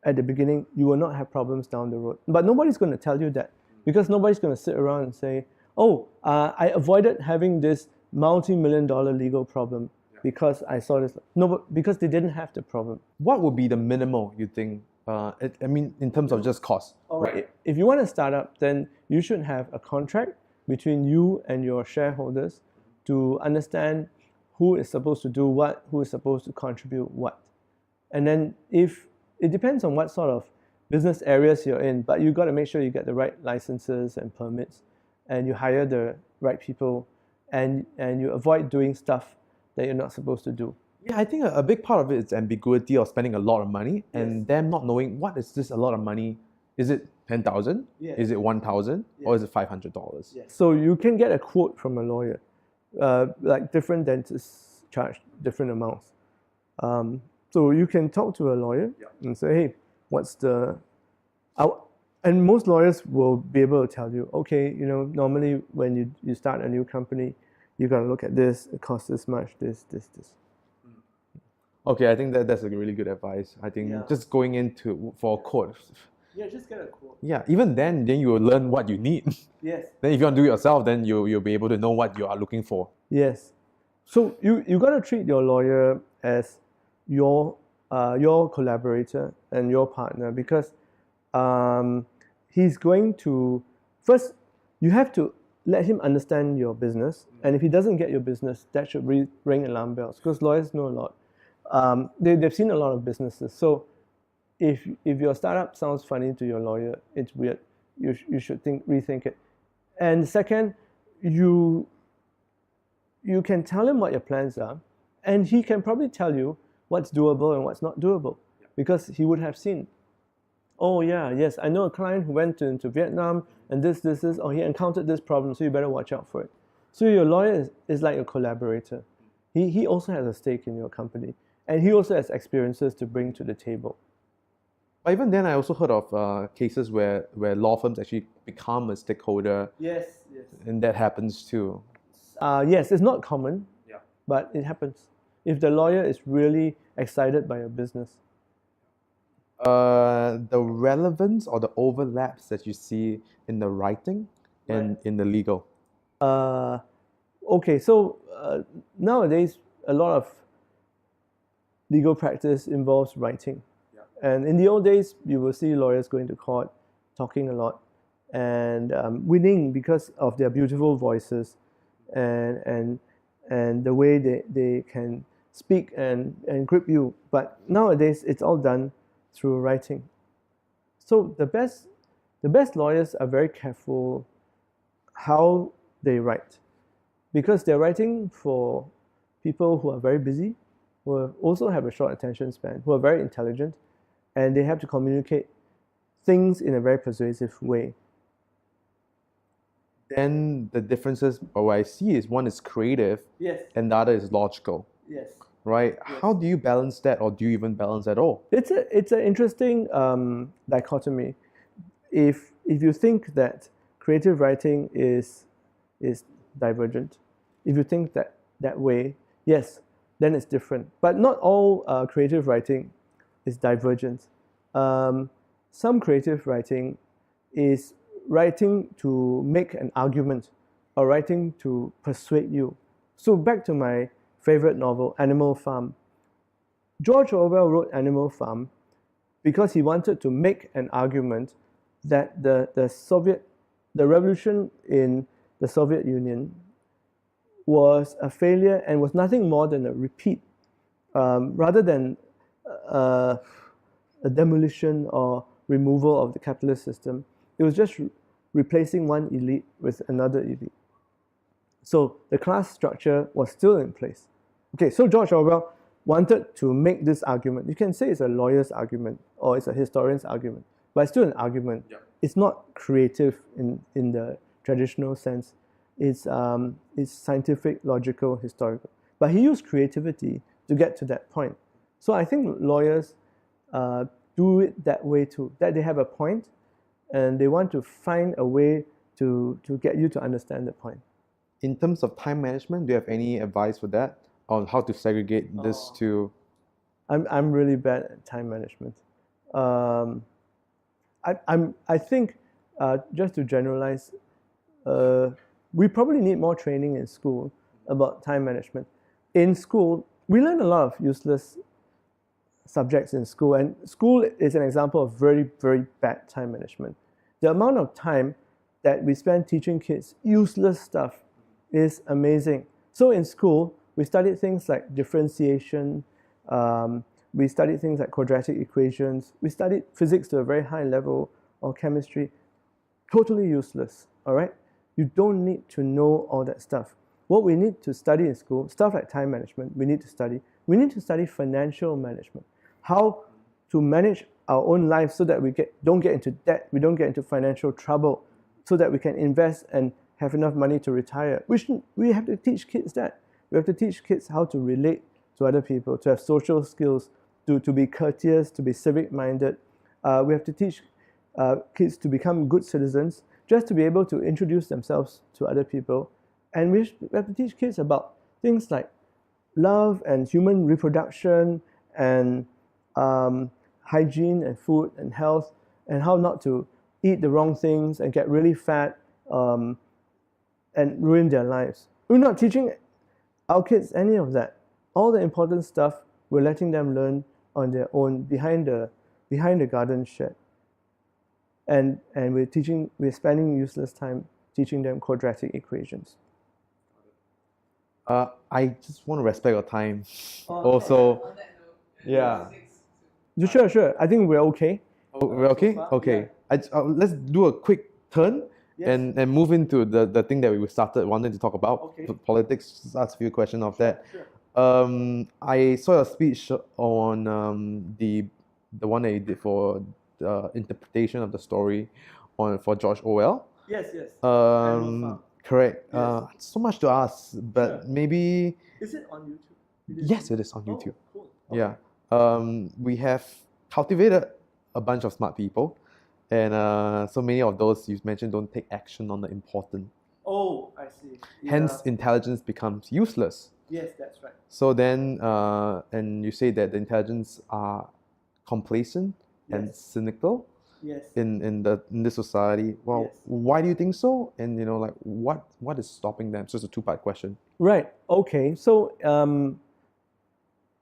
at the beginning, you will not have problems down the road. But nobody's going to tell you that, because nobody's going to sit around and say, oh, I avoided having this multi-million-dollar legal problem because I saw this. No, because they didn't have the problem. What would be the minimal, you think? In terms of just cost. Right. If you want to start up, then you should have a contract between you and your shareholders to understand who is supposed to do what, who is supposed to contribute what. And then if it depends on what sort of business areas you're in, but you've got to make sure you get the right licenses and permits, and you hire the right people, and you avoid doing stuff that you're not supposed to do. Yeah, I think a big part of it is ambiguity of spending a lot of money and them not knowing what is this a lot of money. Is it 10,000? Yes. Is it 1,000? Yes. Or is it $500? Yes. So you can get a quote from a lawyer. Like different dentists charge different amounts. So you can talk to a lawyer and say, hey, what's the... And most lawyers will be able to tell you, okay, normally when you start a new company, you got to look at this, it costs this much, this. Okay, I think that's a really good advice. I think Yeah. just going into for a quote. Yeah, just get a quote. Yeah, even then you will learn what you need. Yes. Then if you want to do it yourself, then you'll be able to know what you are looking for. Yes. So you got to treat your lawyer as your collaborator and your partner, because he's going to first, you have to let him understand your business, and if he doesn't get your business, that should ring alarm bells, because lawyers know a lot. They've seen a lot of businesses. So if your startup sounds funny to your lawyer, it's weird. You should rethink it. And second, you can tell him what your plans are, and he can probably tell you what's doable and what's not doable, because he would have seen. Oh yeah, yes, I know a client who went into Vietnam and this, oh, he encountered this problem, so you better watch out for it. So your lawyer is like a collaborator. He also has a stake in your company, and he also has experiences to bring to the table. But even then, I also heard of cases where law firms actually become a stakeholder, Yes, yes. and that happens too. Yes, it's not common, Yeah. but it happens. If the lawyer is really excited by your business. The relevance or the overlaps that you see in the writing and in the legal. Okay, so nowadays a lot of legal practice involves writing. And in the old days, you will see lawyers going to court, talking a lot, and winning because of their beautiful voices and the way they can speak and grip you. But nowadays, it's all done through writing. So the best lawyers are very careful how they write, because they're writing for people who are very busy, who also have a short attention span, who are very intelligent, and they have to communicate things in a very persuasive way. Then the differences, or what I see is one is creative Yes. and the other is logical, Yes. right? How do you balance that, or do you even balance at all? It's an interesting dichotomy. If you think that creative writing is divergent, if you think that way, yes, then it's different. But not all creative writing is divergent. Some creative writing is writing to make an argument or writing to persuade you. So back to my favorite novel, Animal Farm. George Orwell wrote Animal Farm because he wanted to make an argument that the revolution in the Soviet Union was a failure and was nothing more than a repeat, rather than a demolition or removal of the capitalist system. It was just replacing one elite with another elite. So the class structure was still in place. Okay, so George Orwell wanted to make this argument. You can say it's a lawyer's argument or it's a historian's argument, but it's still an argument. Yeah. It's not creative in the traditional sense. It's scientific, logical, historical. But he used creativity to get to that point. So I think lawyers do it that way too, that they have a point and they want to find a way to get you to understand the point. In terms of time management, do you have any advice for that on how to segregate this to? I'm really bad at time management. I think just to generalize, we probably need more training in school about time management. In school, we learn a lot of useless subjects in school, and school is an example of very, very bad time management. The amount of time that we spend teaching kids useless stuff is amazing. So in school, we studied things like differentiation, we studied things like quadratic equations, we studied physics to a very high level, or chemistry. Totally useless, all right? You don't need to know all that stuff. What we need to study in school, stuff like time management, we need to study financial management. How to manage our own lives so that we don't get into debt, we don't get into financial trouble, so that we can invest and have enough money to retire. We have to teach kids that. We have to teach kids how to relate to other people, to have social skills, to be courteous, to be civic-minded. We have to teach kids to become good citizens, just to be able to introduce themselves to other people. And we have to teach kids about things like love and human reproduction and hygiene and food and health, and how not to eat the wrong things and get really fat and ruin their lives. We're not teaching our kids any of that. All the important stuff we're letting them learn on their own behind the garden shed. And we're spending useless time teaching them quadratic equations. I just want to respect your time. Also, yeah. Sure. I think we're okay. Oh, we're okay? Okay. Let's do a quick turn and move into the thing that we started wanting to talk about. Okay. Politics, just ask a few questions of that. Sure. I saw your speech on the one that you did for the interpretation of the story for George Orwell. Yes. Correct. Yes. So much to ask, but maybe Is it on YouTube? yes, it is on YouTube. Cool. Yeah. We have cultivated a bunch of smart people, and so many of those you mentioned don't take action on the important. Oh, I see. Hence, intelligence becomes useless. Yes, that's right. So then, and you say that the intelligence are complacent and Yes. cynical Yes. in this society. Well, Yes. why do you think so? And like what is stopping them? So it's a two-part question. Right. Okay. So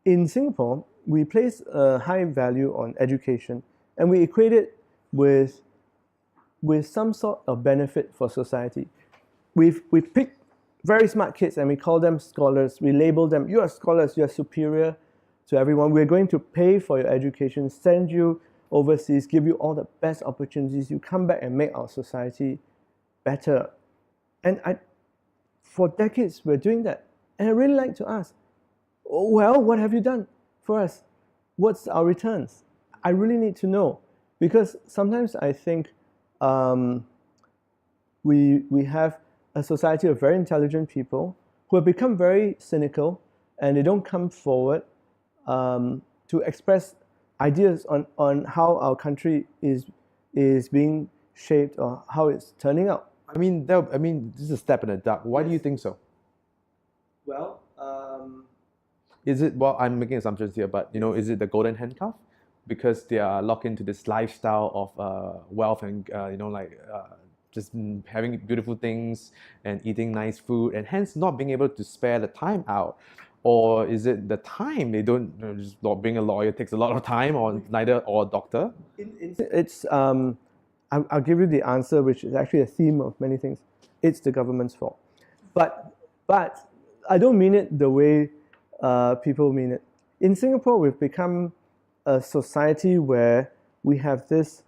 in Singapore, we place a high value on education, and we equate it with some sort of benefit for society. We pick very smart kids and we call them scholars. We label them, you are scholars, you are superior to everyone. We're going to pay for your education, send you overseas, give you all the best opportunities. You come back and make our society better. And for decades, we're doing that. And I really like to ask, well, what have you done for us? What's our returns? I really need to know, because sometimes I think we have a society of very intelligent people who have become very cynical, and they don't come forward to express ideas on how our country is being shaped or how it's turning out. I mean, this is a step in the dark. Why do you think so? Well, Is it, well, I'm making assumptions here, but is it the golden handcuff? Because they are locked into this lifestyle of wealth and just having beautiful things and eating nice food, and hence not being able to spare the time out? Or is it the time they don't, just being a lawyer takes a lot of time, or neither, or a doctor? It's I'll give you the answer, which is actually a theme of many things. It's the government's fault, but I don't mean it the way people mean it. In Singapore, we've become a society where we have this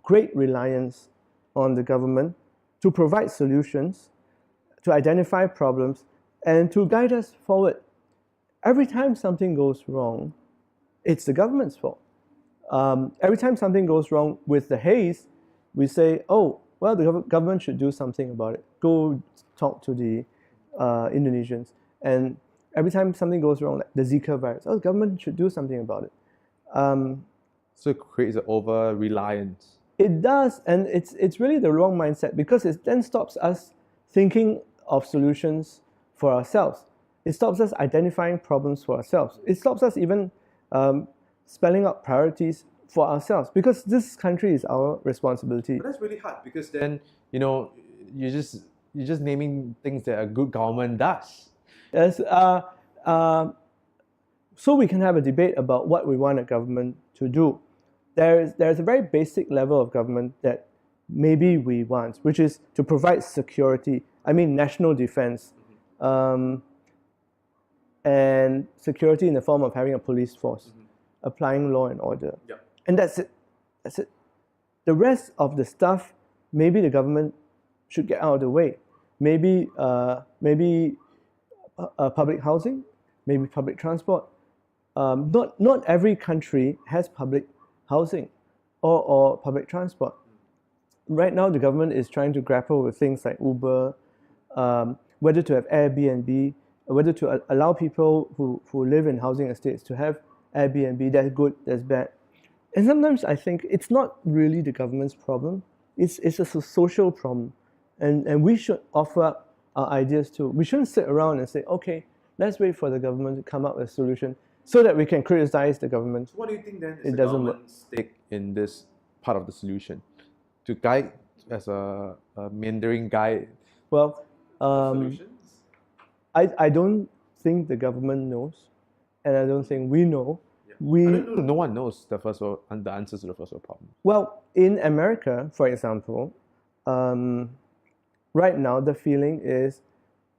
great reliance on the government to provide solutions, to identify problems, and to guide us forward. Every time something goes wrong, it's the government's fault. Every time something goes wrong with the haze, we say, oh, well, the government should do something about it. Go talk to the Indonesians. And every time something goes wrong, like the Zika virus, oh, the government should do something about it. So it creates an over-reliance. It does, and it's really the wrong mindset, because it then stops us thinking of solutions for ourselves. It stops us identifying problems for ourselves. It stops us even spelling out priorities for ourselves, because this country is our responsibility. But that's really hard, because then you're just naming things that a good government does. Yes, so we can have a debate about what we want a government to do. There's a very basic level of government that maybe we want, which is to provide security. I mean, national defense, and security in the form of having a police force, applying law and order. Yeah. And that's it. That's it. The rest of the stuff, maybe the government should get out of the way. Maybe public housing, maybe public transport. Not every country has public housing or public transport. Right now, the government is trying to grapple with things like Uber, whether to have Airbnb, whether to allow people who live in housing estates to have Airbnb. That's good, that's bad. And sometimes I think it's not really the government's problem. It's a social problem. And we should offer up our ideas too. We shouldn't sit around and say, okay, let's wait for the government to come up with a solution. so that we can criticize the government. What do you think then It doesn't work. stake in this part of the solution? To guide as a meandering guide Well, solutions? I don't think the government knows, and I don't think we know. No one knows the answers to the first world problem. Well, in America, for example, right now the feeling is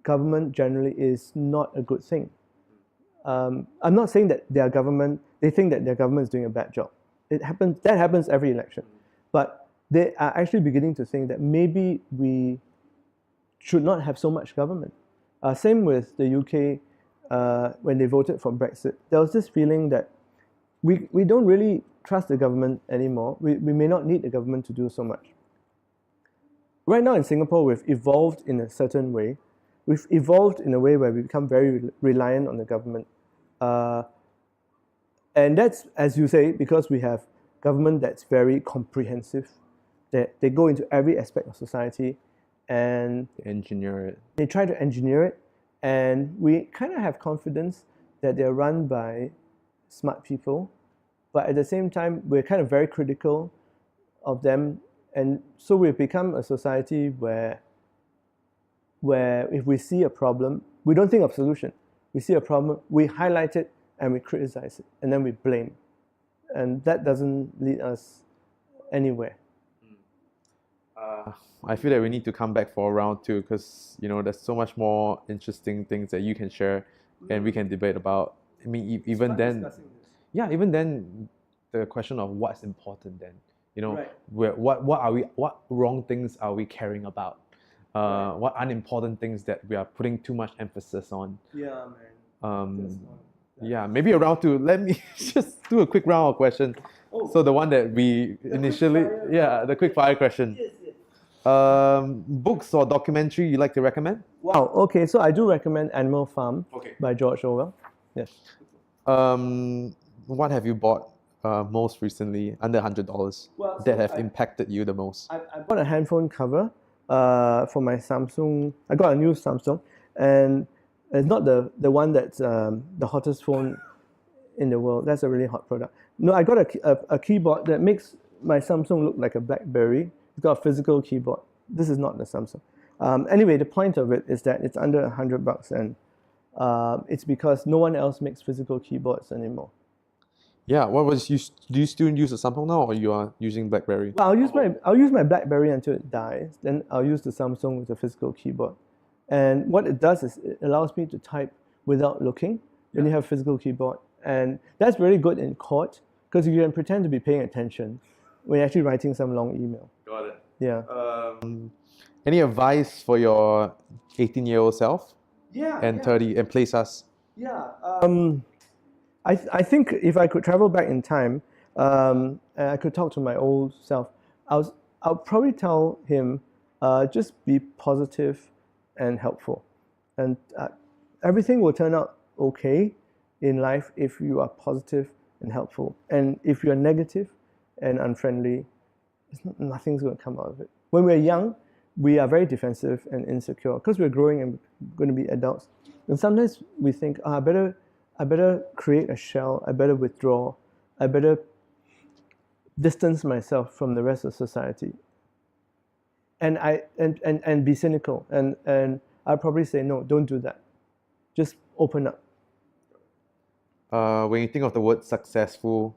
government generally is not a good thing. I'm not saying that they think that their government is doing a bad job. That happens every election. But they are actually beginning to think that maybe we should not have so much government. Same with the UK when they voted for Brexit. There was this feeling that we don't really trust the government anymore. We may not need the government to do so much. Right now in Singapore, we've evolved in a certain way. We've evolved in a way where we become very reliant on the government. And that's, as you say, because we have government that's very comprehensive, that they go into every aspect of society and Engineer it. they try to engineer it. And we kind of have confidence that they're run by smart people. But at the same time, we're kind of very critical of them. And so we've become a society where if we see a problem, we don't think of solution. We see a problem, we highlight it, and we criticize it, and then we blame. And that doesn't lead us anywhere. I feel that we need to come back for round two because there's so much more interesting things that you can share and we can debate about. I mean, even then, even then, the question of what's important then, Right. what wrong things are we caring about? Right. What unimportant things that we are putting too much emphasis on? Yeah, man. Yeah, maybe a round two. Let me just do a quick round of questions. Oh. So the one that we initially, the quick fire question. Yes. Books or documentary you like to recommend? Wow. Okay, so I do recommend Animal Farm by George Orwell. Yes. What have you bought most recently under $100 Well, that so have impacted you the most? I bought a handphone cover for my Samsung. I got a new Samsung, and it's not the one that's the hottest phone in the world. That's a really hot product. No, I got a keyboard that makes my Samsung look like a BlackBerry. It's got a physical keyboard. This is not the Samsung. Anyway, the point of it is that it's under $100, and it's because no one else makes physical keyboards anymore. Yeah, do you still use a Samsung now, or you are using BlackBerry? Well, I'll use my BlackBerry until it dies. Then I'll use the Samsung with the physical keyboard. And what it does is it allows me to type without looking when you have a physical keyboard. And that's very good in court because you can pretend to be paying attention when you're actually writing some long email. Got it. Yeah. Any advice for your 18-year-old self? Yeah. And 30 and place us? Yeah. I think if I could travel back in time, and I could talk to my old self, I'll probably tell him, just be positive and helpful, and everything will turn out okay in life if you are positive and helpful. And if you are negative and unfriendly, nothing's going to come out of it. When we're young, we are very defensive and insecure because we're growing and going to be adults. And sometimes we think, I better create a shell, I better withdraw, I better distance myself from the rest of society. And be cynical. And I'll probably say, no, don't do that. Just open up. When you think of the word successful,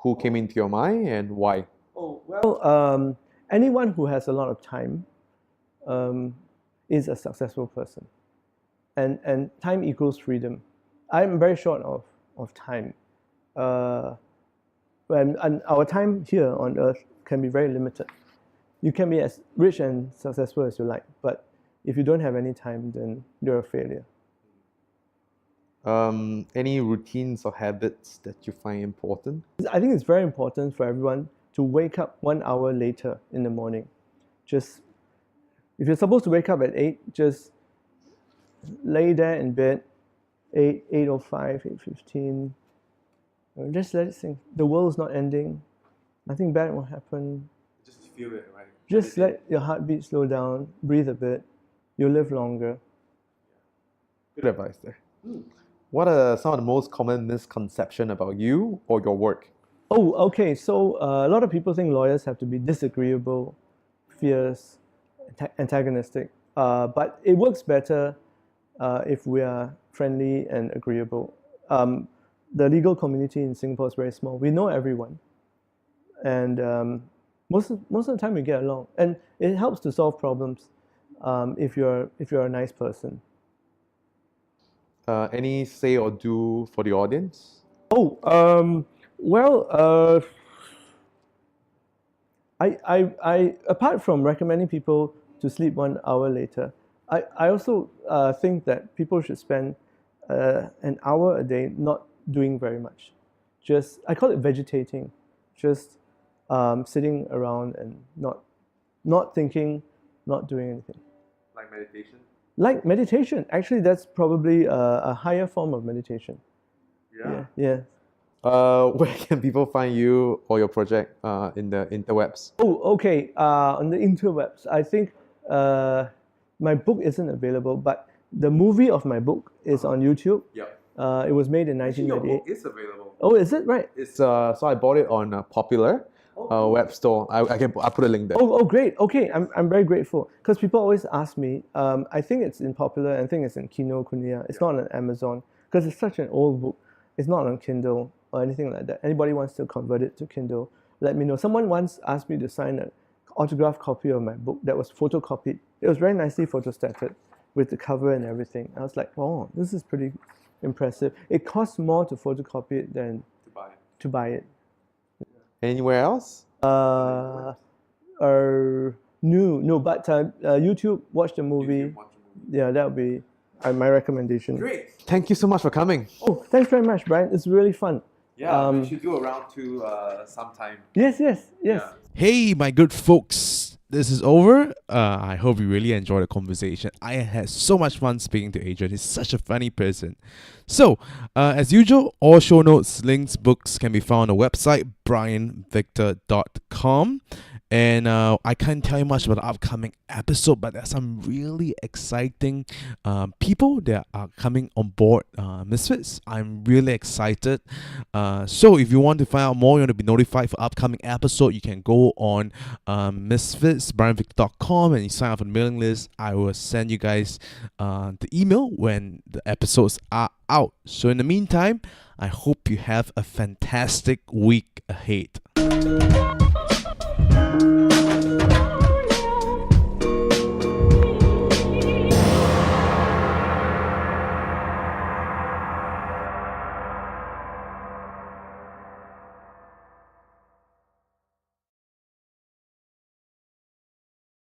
who came into your mind and why? Oh, well, anyone who has a lot of time is a successful person. And time equals freedom. I'm very short of time. And our time here on earth can be very limited. You can be as rich and successful as you like, but if you don't have any time, then you're a failure. Any routines or habits that you find important? I think it's very important for everyone to wake up 1 hour later in the morning. Just, if you're supposed to wake up at 8, just lay there in bed, 8:05, 8:15. Just let it sink. The world's not ending. Nothing bad will happen. Just feel it, right? Just let your heartbeat slow down, breathe a bit. You'll live longer. Good advice there. what are some of the most common misconceptions about you or your work? Oh, okay. So a lot of people think lawyers have to be disagreeable, fierce, antagonistic. But it works better if we are friendly and agreeable. The legal community in Singapore is very small. We know everyone, and most of the time we get along, and it helps to solve problems if you're a nice person. Any say or do for the audience? Oh, well, I apart from recommending people to sleep 1 hour later, I also think that people should spend an hour a day not doing very much. Just, I call it vegetating, just sitting around and not thinking, not doing anything. Like meditation? Like meditation. Actually, that's probably a higher form of meditation. Yeah. Where can people find you or your project in the interwebs? Oh, okay. On the interwebs, I think my book isn't available, but the movie of my book is on YouTube. Yep. It was made in 1998. is available. Oh, is it right? It's so I bought it on Popular web store. I put a link there. Oh, great. Okay, I'm very grateful because people always ask me. I think it's in Popular. I think it's in Kinokuniya. It's not on Amazon because it's such an old book. It's not on Kindle or anything like that. Anybody wants to convert it to Kindle, let me know. Someone once asked me to sign an autographed copy of my book that was photocopied. It was very nicely photostated with the cover and everything. I was like, oh, this is pretty impressive. It costs more to photocopy it than to buy it. Anywhere else? No, but YouTube, watch the movie. Yeah, that would be my recommendation. Great. Thank you so much for coming. Oh, thanks very much, Brian. It's really fun. Yeah, we should do a round two sometime. Yes. Hey, my good folks, this is over. I hope you really enjoyed the conversation. I had so much fun speaking to Adrian. He's such a funny person. So, as usual, all show notes, links, books can be found on the website, brianvictor.com. And I can't tell you much about the upcoming episode, but there's some really exciting people that are coming on board Misfits. I'm really excited. So if you want to find out more, you want to be notified for upcoming episode, you can go on Misfits, brianvictor.com, and you sign up for the mailing list. I will send you guys the email when the episodes are out. So in the meantime, I hope you have a fantastic week ahead.